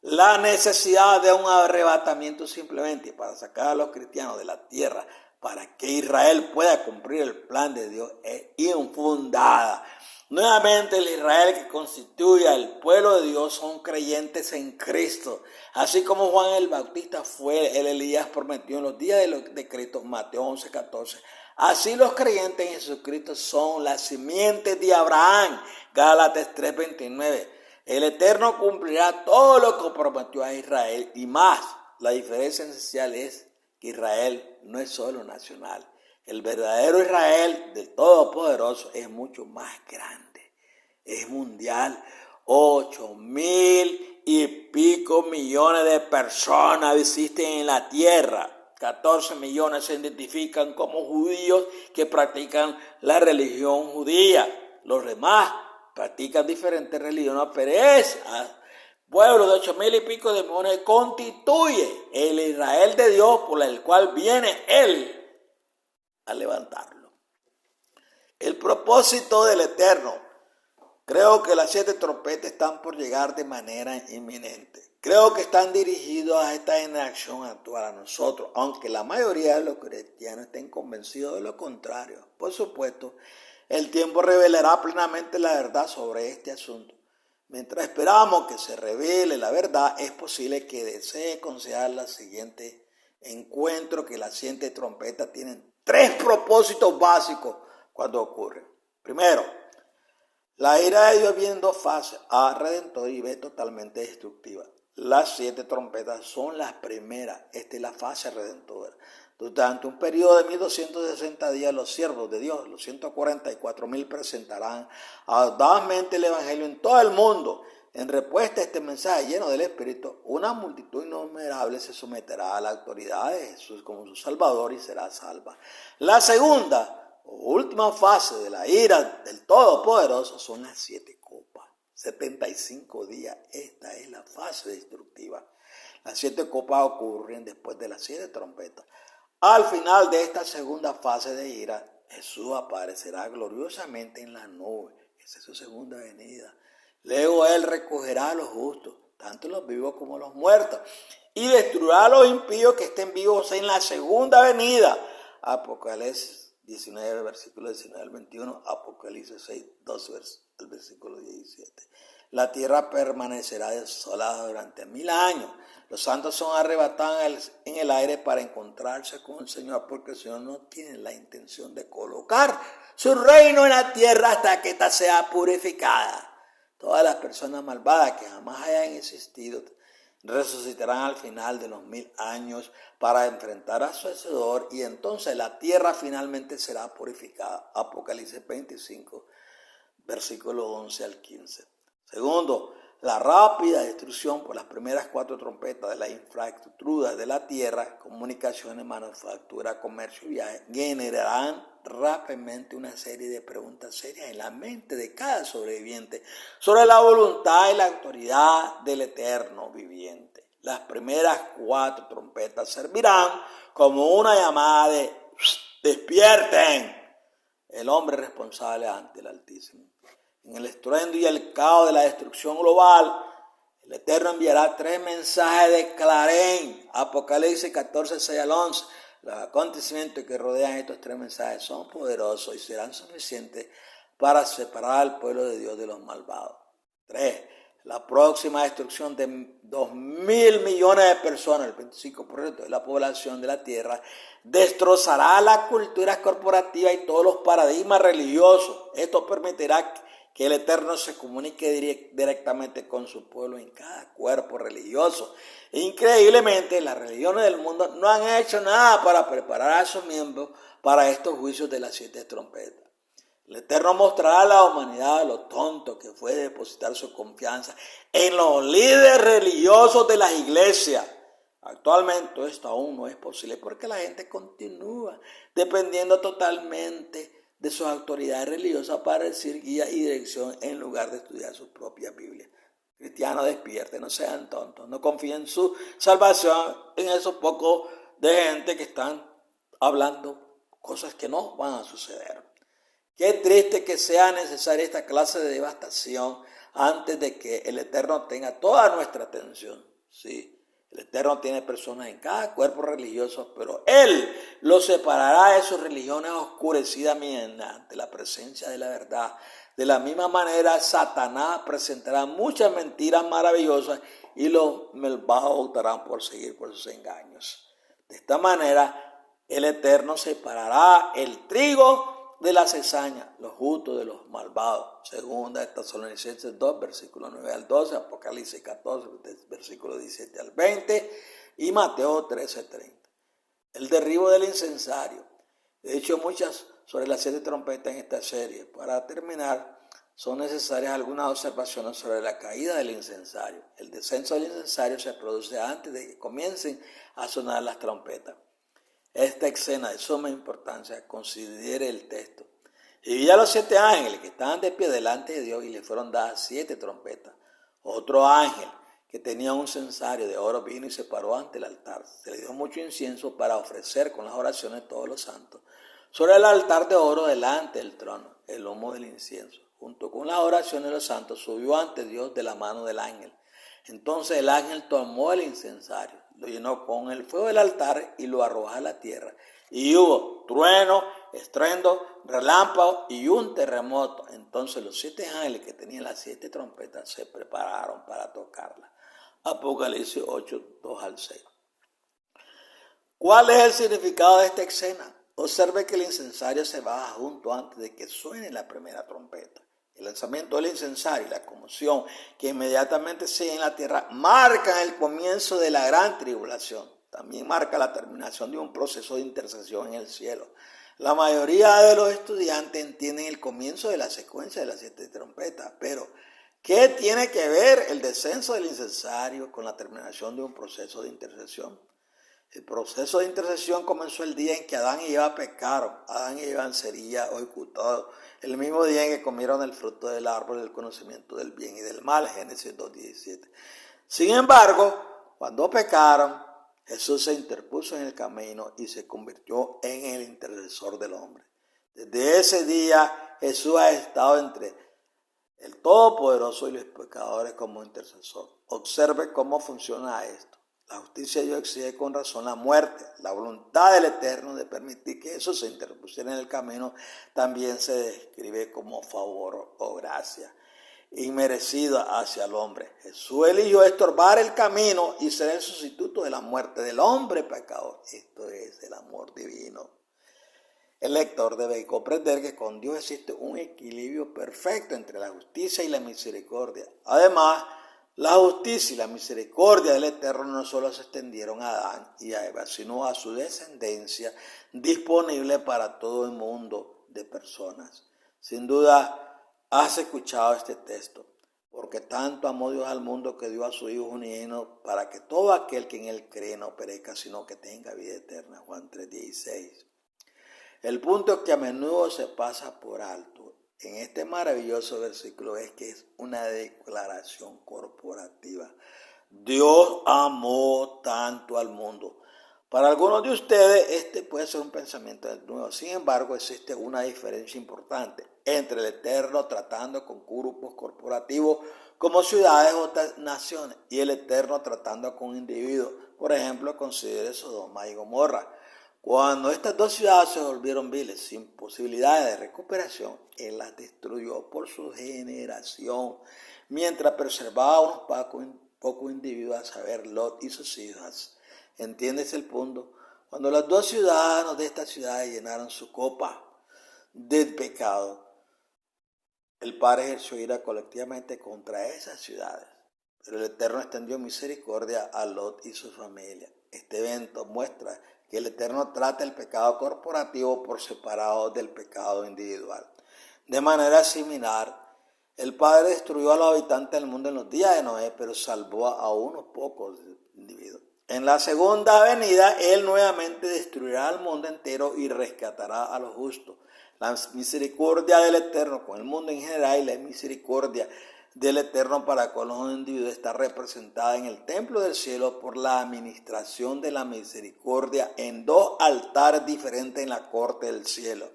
La necesidad de un arrebatamiento simplemente para sacar a los cristianos de la tierra para que Israel pueda cumplir el plan de Dios es infundada. Nuevamente el Israel que constituye al pueblo de Dios son creyentes en Cristo. Así como Juan el Bautista fue el Elías prometido en los días de Cristo, Mateo 11, 14. Así los creyentes en Jesucristo son la simiente de Abraham, Gálatas 3, 29. El Eterno cumplirá todo lo que prometió a Israel y más. La diferencia esencial es que Israel no es solo nacional. El verdadero Israel del Todopoderoso es mucho más grande. Es mundial. 8,000 y pico millones de personas existen en la tierra. 14 millones se identifican como judíos que practican la religión judía. Los demás practican diferentes religiones, pero es pueblo de 8,000 y pico de millones constituye el Israel de Dios por el cual viene Él a levantarlo. El propósito del Eterno. Creo que las 7 trompetas están por llegar de manera inminente. Creo que están dirigidos a esta generación actual, a nosotros, aunque la mayoría de los cristianos estén convencidos de lo contrario. Por supuesto, el tiempo revelará plenamente la verdad sobre este asunto. Mientras esperamos que se revele la verdad, es posible que desee considerar la siguiente encuentro, que las 7 trompetas tienen 3 propósitos básicos cuando ocurren. Primero, la ira de Dios viene en 2 fases, A, redentor, y B, totalmente destructiva. Las 7 trompetas son las primeras, esta es la fase redentora. Durante un periodo de 1260 días, los siervos de Dios, los 144,000, presentarán audazmente el Evangelio en todo el mundo. En respuesta a este mensaje lleno del Espíritu, una multitud innumerable se someterá a la autoridad de Jesús como su Salvador y será salva. La segunda o última fase de la ira del Todopoderoso son las 7 copas. 75 días, esta es la fase destructiva. Las 7 copas ocurren después de las 7 trompetas. Al final de esta segunda fase de ira, Jesús aparecerá gloriosamente en la nube. Esa es su segunda venida. Luego Él recogerá a los justos, tanto los vivos como los muertos, y destruirá a los impíos que estén vivos en la segunda venida. Apocalipsis 19, versículo 19 al 21, Apocalipsis 6, 12, el versículo 17. La tierra permanecerá desolada durante 1000 años. Los santos son arrebatados en el aire para encontrarse con el Señor, porque el Señor no tiene la intención de colocar su reino en la tierra hasta que ésta sea purificada. Todas las personas malvadas que jamás hayan existido resucitarán al final de los 1000 años para enfrentar a su Hacedor, y entonces la tierra finalmente será purificada. Apocalipsis 25, versículo 11 al 15. Segundo, la rápida destrucción por las primeras 4 trompetas de la infraestructura de la tierra, comunicaciones, manufactura, comercio y viaje, generarán rápidamente una serie de preguntas serias en la mente de cada sobreviviente sobre la voluntad y la autoridad del eterno viviente. Las primeras 4 trompetas servirán como una llamada de ¡despierten! El hombre responsable ante el Altísimo. En el estruendo y el caos de la destrucción global, el Eterno enviará 3 mensajes de clarén. Apocalipsis 14, 6 al 11. Los acontecimientos que rodean estos 3 mensajes son poderosos y serán suficientes para separar al pueblo de Dios de los malvados. 3. La próxima destrucción de 2.000 millones de personas, el 25% de la población de la tierra, destrozará la cultura corporativa y todos los paradigmas religiosos. Esto permitirá que el Eterno se comunique directamente con su pueblo en cada cuerpo religioso. Increíblemente, las religiones del mundo no han hecho nada para preparar a sus miembros para estos juicios de las 7 trompetas. El Eterno mostrará a la humanidad lo tonto que fue depositar su confianza en los líderes religiosos de las iglesias. Actualmente esto aún no es posible porque la gente continúa dependiendo totalmente de sus autoridades religiosas para recibir guía y dirección en lugar de estudiar su propia Biblia. Cristianos, despierten, no sean tontos, no confíen en su salvación en esos pocos de gente que están hablando cosas que no van a suceder. Qué triste que sea necesaria esta clase de devastación antes de que el Eterno tenga toda nuestra atención. Sí, el Eterno tiene personas en cada cuerpo religioso, pero Él los separará de sus religiones oscurecidas mediante la presencia de la verdad. De la misma manera, Satanás presentará muchas mentiras maravillosas y los malvados optarán por seguir por sus engaños. De esta manera, el Eterno separará el trigo de la cizaña, los justos de los malvados. Segunda de Tesalonicenses 2, versículo 9 al 12, Apocalipsis 14, versículo 17 al 20 y Mateo 13, 30. El derribo del incensario. He dicho muchas sobre las 7 trompetas en esta serie. Para terminar, son necesarias algunas observaciones sobre la caída del incensario. El descenso del incensario se produce antes de que comiencen a sonar las trompetas. Esta escena de suma importancia, considere el texto. Y vi a los 7 ángeles que estaban de pie delante de Dios y le fueron dadas 7 trompetas. Otro ángel que tenía un censario de oro vino y se paró ante el altar. Se le dio mucho incienso para ofrecer con las oraciones de todos los santos. Sobre el altar de oro delante del trono, el humo del incienso, junto con las oraciones de los santos, subió ante Dios de la mano del ángel. Entonces el ángel tomó el incensario, lo llenó con el fuego del altar y lo arrojó a la tierra. Y hubo trueno, estruendo, relámpago y un terremoto. Entonces los 7 ángeles que tenían las 7 trompetas se prepararon para tocarla. Apocalipsis 8, 2 al 6. ¿Cuál es el significado de esta escena? Observe que el incensario se baja junto antes de que suene la primera trompeta. El lanzamiento del incensario y la conmoción que inmediatamente sigue en la tierra marcan el comienzo de la gran tribulación. También marca la terminación de un proceso de intercesión en el cielo. La mayoría de los estudiantes entienden el comienzo de la secuencia de las 7 trompetas, pero ¿qué tiene que ver el descenso del incensario con la terminación de un proceso de intercesión? El proceso de intercesión comenzó el día en que Adán y Eva pecaron. Adán y Eva serían ejecutados el mismo día en que comieron el fruto del árbol del conocimiento del bien y del mal, Génesis 2:17. Sin embargo, cuando pecaron, Jesús se interpuso en el camino y se convirtió en el intercesor del hombre. Desde ese día, Jesús ha estado entre el Todopoderoso y los pecadores como intercesor. Observe cómo funciona esto. La justicia de Dios exige con razón la muerte. La voluntad del Eterno de permitir que eso se interpusiera en el camino también se describe como favor o gracia inmerecida hacia el hombre. Jesús eligió estorbar el camino y ser el sustituto de la muerte del hombre pecador. Esto es el amor divino. El lector debe comprender que con Dios existe un equilibrio perfecto entre la justicia y la misericordia. Además, la justicia y la misericordia del Eterno no solo se extendieron a Adán y a Eva, sino a su descendencia disponible para todo el mundo de personas. Sin duda, has escuchado este texto, porque tanto amó Dios al mundo que dio a su Hijo unigénito para que todo aquel que en él cree no perezca, sino que tenga vida eterna. Juan 3:16. El punto que a menudo se pasa por alto en este maravilloso versículo es que es una declaración corporativa. Dios amó tanto al mundo. Para algunos de ustedes este puede ser un pensamiento nuevo. Sin embargo, existe una diferencia importante entre el Eterno tratando con grupos corporativos como ciudades o naciones y el Eterno tratando con individuos. Por ejemplo, considere Sodoma y Gomorra. Cuando estas dos ciudades se volvieron viles, sin posibilidades de recuperación, Él las destruyó por su generación, mientras preservaba a unos pocos individuos, a saber, Lot y sus hijas. ¿Entiendes el punto? Cuando los dos ciudadanos de esta ciudad llenaron su copa del pecado, el Padre ejerció ira colectivamente contra esas ciudades. Pero el Eterno extendió misericordia a Lot y su familia. Este evento muestra que el Eterno trata el pecado corporativo por separado del pecado individual. De manera similar, el Padre destruyó a los habitantes del mundo en los días de Noé, pero salvó a unos pocos individuos. En la segunda venida, Él nuevamente destruirá al mundo entero y rescatará a los justos. La misericordia del Eterno con el mundo en general y la misericordia del Eterno para con los individuos está representada en el templo del cielo por la administración de la misericordia en dos altares diferentes en la corte del cielo.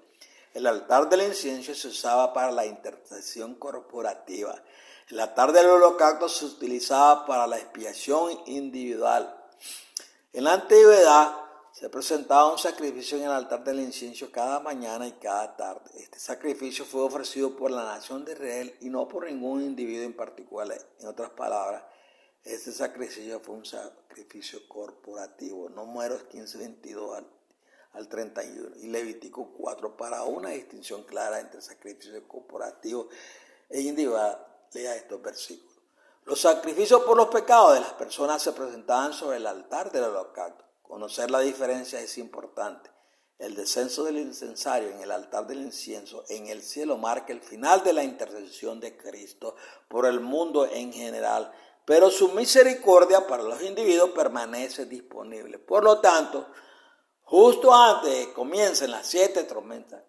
El altar del incienso se usaba para la intercesión corporativa. El altar del holocausto se utilizaba para la expiación individual. En la antigüedad se presentaba un sacrificio en el altar del incienso cada mañana y cada tarde. Este sacrificio fue ofrecido por la nación de Israel y no por ningún individuo en particular. En otras palabras, este sacrificio fue un sacrificio corporativo. Números 15:22 al 31 y Levítico 4 para una distinción clara entre sacrificio corporativo e individual. Lea estos versículos. Los sacrificios por los pecados de las personas se presentaban sobre el altar del holocausto. Conocer la diferencia es importante. El descenso del incensario en el altar del incienso en el cielo marca el final de la intercesión de Cristo por el mundo en general, pero su misericordia para los individuos permanece disponible. Por lo tanto, justo antes de que comiencen las 7 trompetas,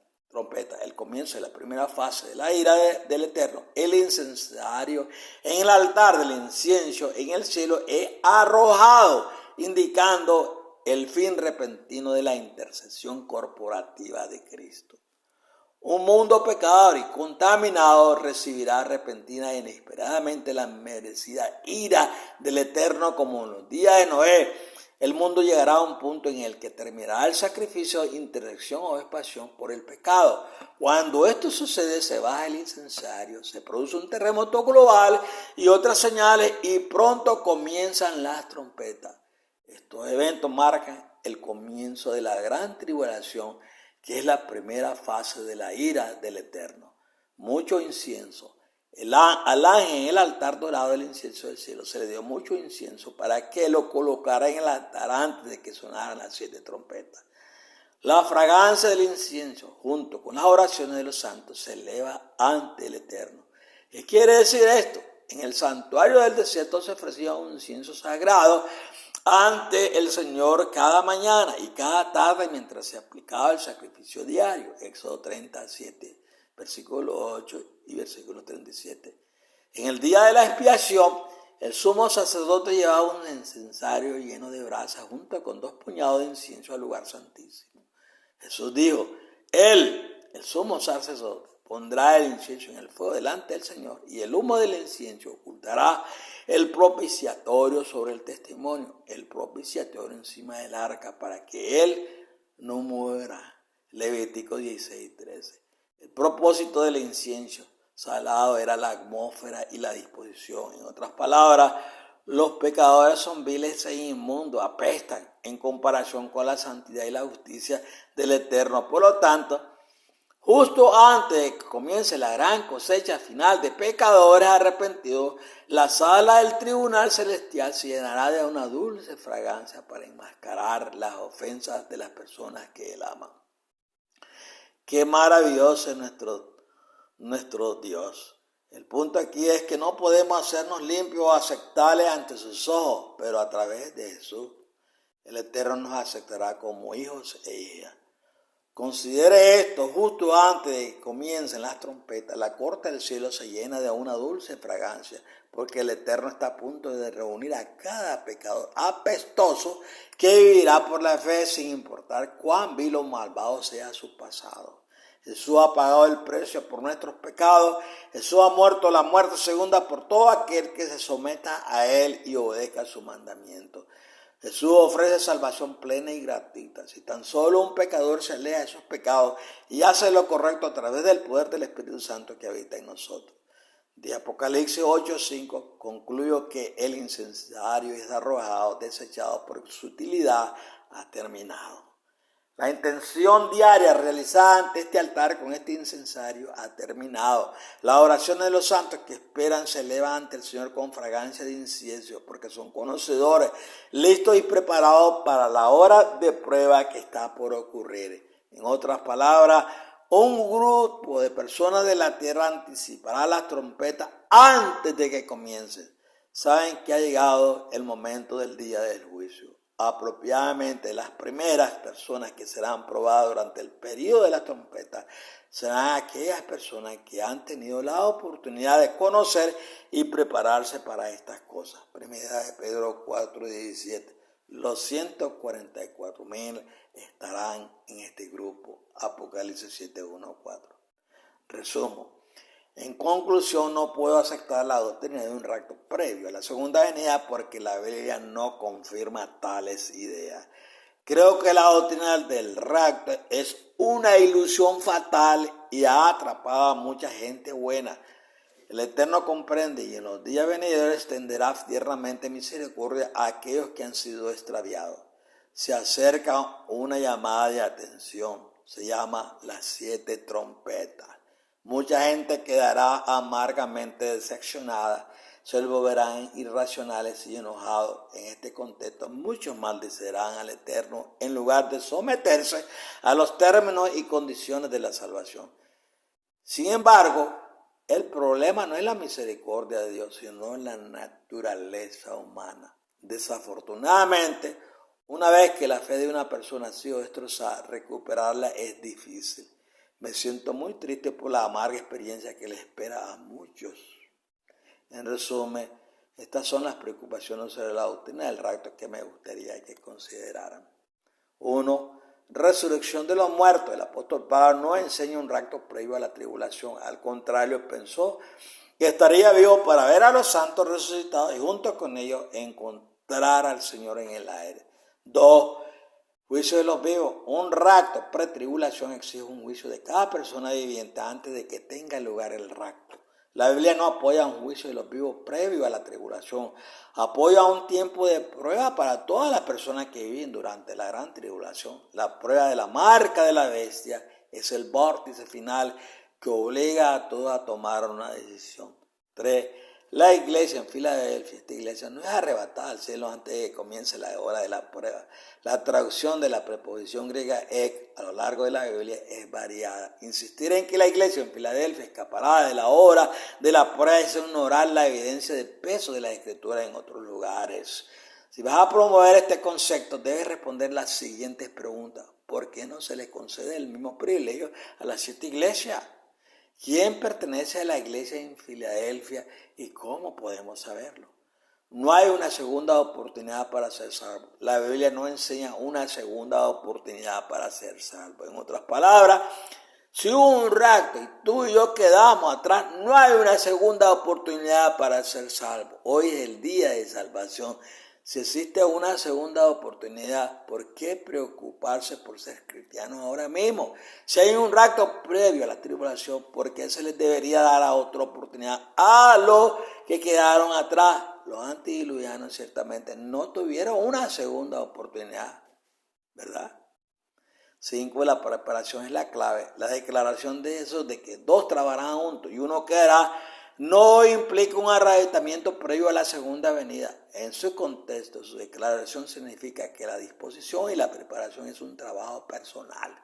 el comienzo de la primera fase de la ira del Eterno, el incensario en el altar del incienso en el cielo es arrojado, indicando el fin repentino de la intercesión corporativa de Cristo. Un mundo pecador y contaminado recibirá repentina e inesperadamente la merecida ira del Eterno como en los días de Noé. El mundo llegará a un punto en el que terminará el sacrificio de intercesión o expiación por el pecado. Cuando esto sucede, se baja el incensario, se produce un terremoto global y otras señales y pronto comienzan las trompetas. Estos eventos marcan el comienzo de la gran tribulación, que es la primera fase de la ira del Eterno. Mucho incienso. Al ángel en el altar dorado del incienso del cielo se le dio mucho incienso para que lo colocara en el altar antes de que sonaran las 7 trompetas. La fragancia del incienso, junto con las oraciones de los santos, se eleva ante el Eterno. ¿Qué quiere decir esto? En el santuario del desierto se ofrecía un incienso sagrado ante el Señor cada mañana y cada tarde mientras se aplicaba el sacrificio diario. Éxodo 37, versículo 8 y versículo 37. En el día de la expiación, el sumo sacerdote llevaba un incensario lleno de brasas junto con 2 puñados de incienso al lugar santísimo. Jesús dijo, Él, el sumo sacerdote, pondrá el incienso en el fuego delante del Señor, y el humo del incienso ocultará el propiciatorio sobre el testimonio, el propiciatorio encima del arca, para que él no muera. Levítico 16:13. El propósito del incienso salado era la atmósfera y la disposición. En otras palabras, los pecadores son viles e inmundos, apestan en comparación con la santidad y la justicia del Eterno. Por lo tanto, justo antes de que comience la gran cosecha final de pecadores arrepentidos, la sala del tribunal celestial se llenará de una dulce fragancia para enmascarar las ofensas de las personas que él ama. Qué maravilloso es nuestro Dios. El punto aquí es que no podemos hacernos limpios o aceptables ante sus ojos, pero a través de Jesús, el Eterno nos aceptará como hijos e hijas. Considere esto: justo antes de que comiencen las trompetas, la corte del cielo se llena de una dulce fragancia, porque el Eterno está a punto de reunir a cada pecador apestoso que vivirá por la fe, sin importar cuán vil o malvado sea su pasado. Jesús ha pagado el precio por nuestros pecados. Jesús ha muerto la muerte segunda por todo aquel que se someta a Él y obedezca su mandamiento. Jesús ofrece salvación plena y gratuita. Si tan solo un pecador se aleja de esos pecados y hace lo correcto a través del poder del Espíritu Santo que habita en nosotros. De Apocalipsis 8:5 concluyo que el incensario es arrojado, desechado, porque su utilidad ha terminado. La intención diaria realizada ante este altar con este incensario ha terminado. Las oraciones de los santos que esperan se elevan ante el Señor con fragancia de incienso, porque son conocedores, listos y preparados para la hora de prueba que está por ocurrir. En otras palabras, un grupo de personas de la tierra anticipará las trompetas antes de que comiencen. Saben que ha llegado el momento del día del juicio. Apropiadamente, las primeras personas que serán probadas durante el periodo de la trompeta serán aquellas personas que han tenido la oportunidad de conocer y prepararse para estas cosas. Primera de Pedro 4:17. Los 144,000 estarán en este grupo. Apocalipsis 7:1-4. Resumo. En conclusión, no puedo aceptar la doctrina de un rapto previo a la segunda venida porque la Biblia no confirma tales ideas. Creo que la doctrina del rapto es una ilusión fatal y ha atrapado a mucha gente buena. El Eterno comprende y en los días venideros extenderá tiernamente misericordia a aquellos que han sido extraviados. Se acerca una llamada de atención. Se llama las 7 trompetas. Mucha gente quedará amargamente decepcionada, se volverán irracionales y enojados. En este contexto, muchos maldicerán al Eterno en lugar de someterse a los términos y condiciones de la salvación. Sin embargo, el problema no es la misericordia de Dios, sino la naturaleza humana. Desafortunadamente, una vez que la fe de una persona ha sido destrozada, recuperarla es difícil. Me siento muy triste por la amarga experiencia que le espera a muchos. En resumen, estas son las preocupaciones sobre la doctrina del rapto que me gustaría que consideraran. 1. Resurrección de los muertos. El apóstol Pablo no enseña un rapto previo a la tribulación. Al contrario, pensó que estaría vivo para ver a los santos resucitados y junto con ellos encontrar al Señor en el aire. 2. Juicio de los vivos. Un rapto pretribulación exige un juicio de cada persona viviente antes de que tenga lugar el rapto. La Biblia no apoya un juicio de los vivos previo a la tribulación. Apoya un tiempo de prueba para todas las personas que viven durante la gran tribulación. La prueba de la marca de la bestia es el vórtice final que obliga a todos a tomar una decisión. 3. La iglesia en Filadelfia, esta iglesia no es arrebatada al cielo antes de que comience la hora de la prueba. La traducción de la preposición griega ek a lo largo de la Biblia es variada. Insistir en que la iglesia en Filadelfia escapará de la hora de la prueba es ignorar la evidencia del peso de la escritura en otros lugares. Si vas a promover este concepto, debes responder las siguientes preguntas. ¿Por qué no se le concede el mismo privilegio a las 7 iglesias? ¿Quién pertenece a la iglesia en Filadelfia y cómo podemos saberlo? No hay una segunda oportunidad para ser salvo. La Biblia no enseña una segunda oportunidad para ser salvo. En otras palabras, Si hubo un rapto y tú y yo quedamos atrás, no hay una segunda oportunidad para ser salvo. Hoy es el día de salvación. Si existe una segunda oportunidad, ¿por qué preocuparse por ser cristianos ahora mismo? Si hay un rapto previo a la tribulación, ¿por qué se les debería dar a otra oportunidad a los que quedaron atrás? Los antediluvianos ciertamente no tuvieron una segunda oportunidad, ¿verdad? 5. La preparación es la clave. La declaración de eso, de que dos trabajarán juntos y uno quedará, no implica un arrebatamiento previo a la segunda venida. En su contexto, su declaración significa que la disposición y la preparación es un trabajo personal.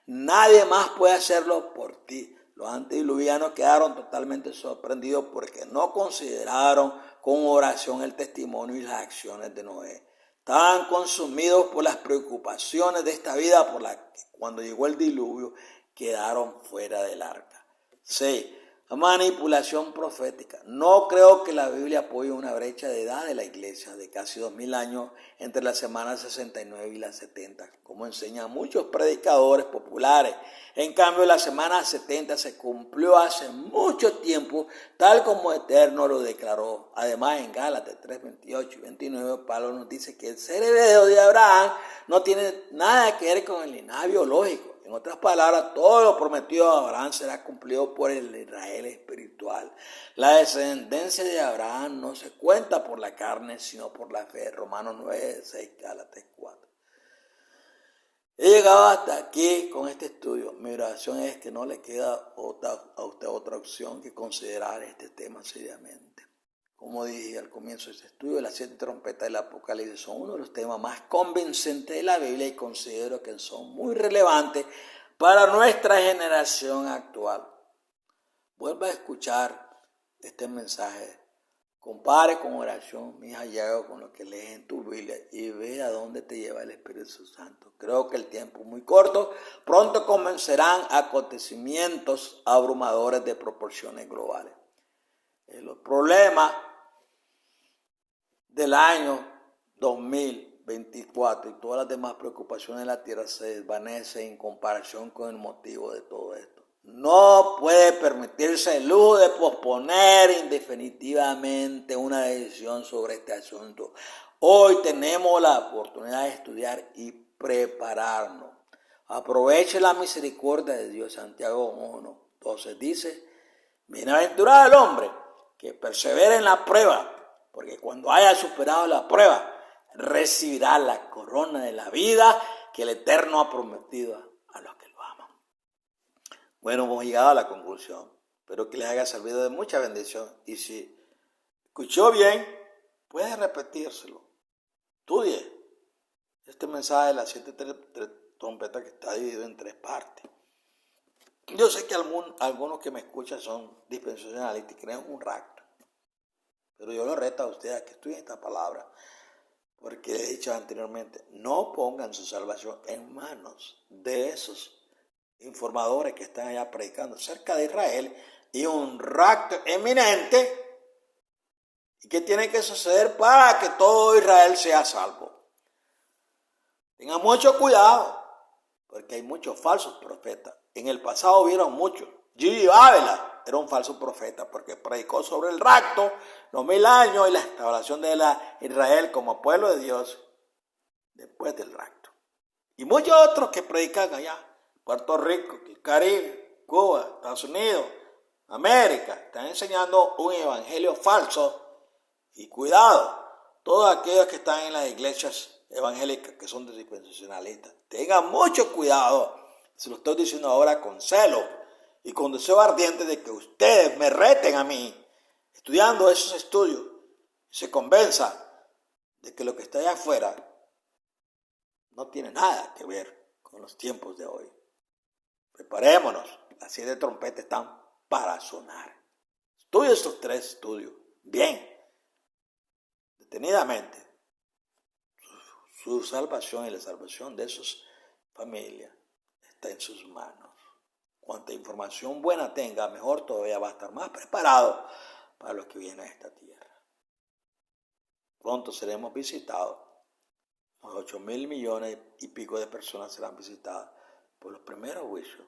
Nadie más puede hacerlo por ti. Los antediluvianos quedaron totalmente sorprendidos porque no consideraron con oración el testimonio y las acciones de Noé. Estaban consumidos por las preocupaciones de esta vida, por las que cuando llegó el diluvio quedaron fuera del arca. 6. Manipulación profética. No creo que la Biblia apoye una brecha de edad de la iglesia de casi 2000 años entre las semanas 69 y las 70, como enseñan muchos predicadores populares. En cambio, la semana 70 se cumplió hace mucho tiempo, tal como Eterno lo declaró. Además, en Gálatas 3, 28 y 29, Pablo nos dice que el ser heredero de Abraham no tiene nada que ver con el linaje biológico. En otras palabras, todo lo prometido a Abraham será cumplido por el Israel espiritual. La descendencia de Abraham no se cuenta por la carne, sino por la fe. Romanos 9, 6, Gálatas 4. He llegado hasta aquí con este estudio. Mi oración es que no le queda a usted otra opción que considerar este tema seriamente. Como dije al comienzo de este estudio, las 7 trompetas del Apocalipsis son uno de los temas más convincentes de la Biblia y considero que son muy relevantes para nuestra generación actual. Vuelva a escuchar este mensaje. Compare con oración, mis hallazgos, con lo que lees en tu Biblia y ve a dónde te lleva el Espíritu Santo. Creo que el tiempo es muy corto. Pronto comenzarán acontecimientos abrumadores de proporciones globales. Los problemas del año 2024 y todas las demás preocupaciones de la tierra se desvanecen en comparación con el motivo de todo esto. No puede permitirse el lujo de posponer indefinitivamente una decisión sobre este asunto. Hoy tenemos la oportunidad de estudiar y prepararnos. Aproveche la misericordia de Dios. Santiago 1, 12 dice: bienaventurado el hombre que persevera en la prueba, porque cuando haya superado la prueba, recibirá la corona de la vida que el Eterno ha prometido a los que lo aman. Bueno, hemos llegado a la conclusión. Espero que les haya servido de mucha bendición. Y si escuchó bien, puede repetírselo. Estudie este mensaje de las 7 trompetas que está dividido en 3 partes. Yo sé que algunos que me escuchan son dispensacionalistas y creen un rapto. Pero yo lo reto a ustedes a que estudien esta palabra. Porque he dicho anteriormente, no pongan su salvación en manos de esos informadores que están allá predicando cerca de Israel y un rapto eminente. ¿Y qué tiene que suceder para que todo Israel sea salvo? Tengan mucho cuidado, porque hay muchos falsos profetas. En el pasado hubieron muchos. Gigi Ávila era un falso profeta porque predicó sobre el rapto, los 1000 años y la instauración de Israel como pueblo de Dios después del rapto. Y muchos otros que predican allá, Puerto Rico, el Caribe, Cuba, Estados Unidos, América, están enseñando un evangelio falso. Y cuidado, todos aquellos que están en las iglesias evangélicas que son dispensacionalistas, tengan mucho cuidado. Se lo estoy diciendo ahora con celo y con deseo ardiente de que ustedes me reten a mí, estudiando esos estudios, y se convenzan de que lo que está allá afuera no tiene nada que ver con los tiempos de hoy. Preparémonos, las 7 trompetas están para sonar. Estudie estos 3 estudios, bien, detenidamente. Su salvación y la salvación de sus familias está en sus manos. Cuanta información buena tenga, mejor todavía va a estar más preparado para los que vienen a esta tierra. Pronto seremos visitados. Los 8,000 millones y pico de personas serán visitadas por los primeros juicios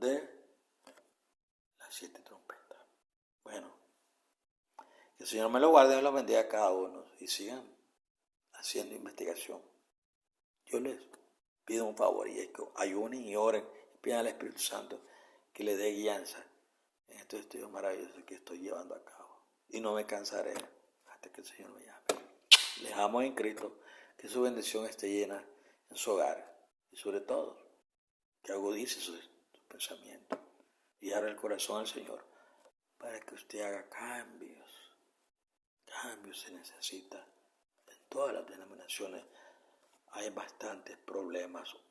de las 7 trompetas. Bueno, que el Señor me lo guarde y me lo bendiga a cada uno y sigan haciendo investigación. Yo les pido un favor y es que ayunen y oren y pidan al Espíritu Santo que le dé guianza en estos estudios maravillosos que estoy llevando a cabo. Y no me cansaré hasta que el Señor me llame. Les amo en Cristo, que su bendición esté llena en su hogar y sobre todo que agudice sus pensamientos y abra el corazón al Señor para que usted haga cambios. Cambios se necesita. En todas las denominaciones hay bastantes problemas hoy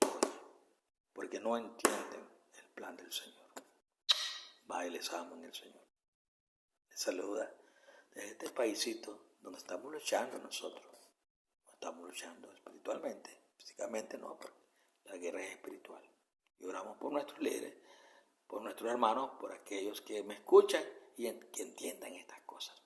porque no entienden el plan del Señor. Y les amo en el Señor. Les saluda desde este paísito donde estamos luchando nosotros. Estamos luchando espiritualmente, físicamente no, pero la guerra es espiritual. Y oramos por nuestros líderes, por nuestros hermanos, por aquellos que me escuchan y que entiendan estas cosas.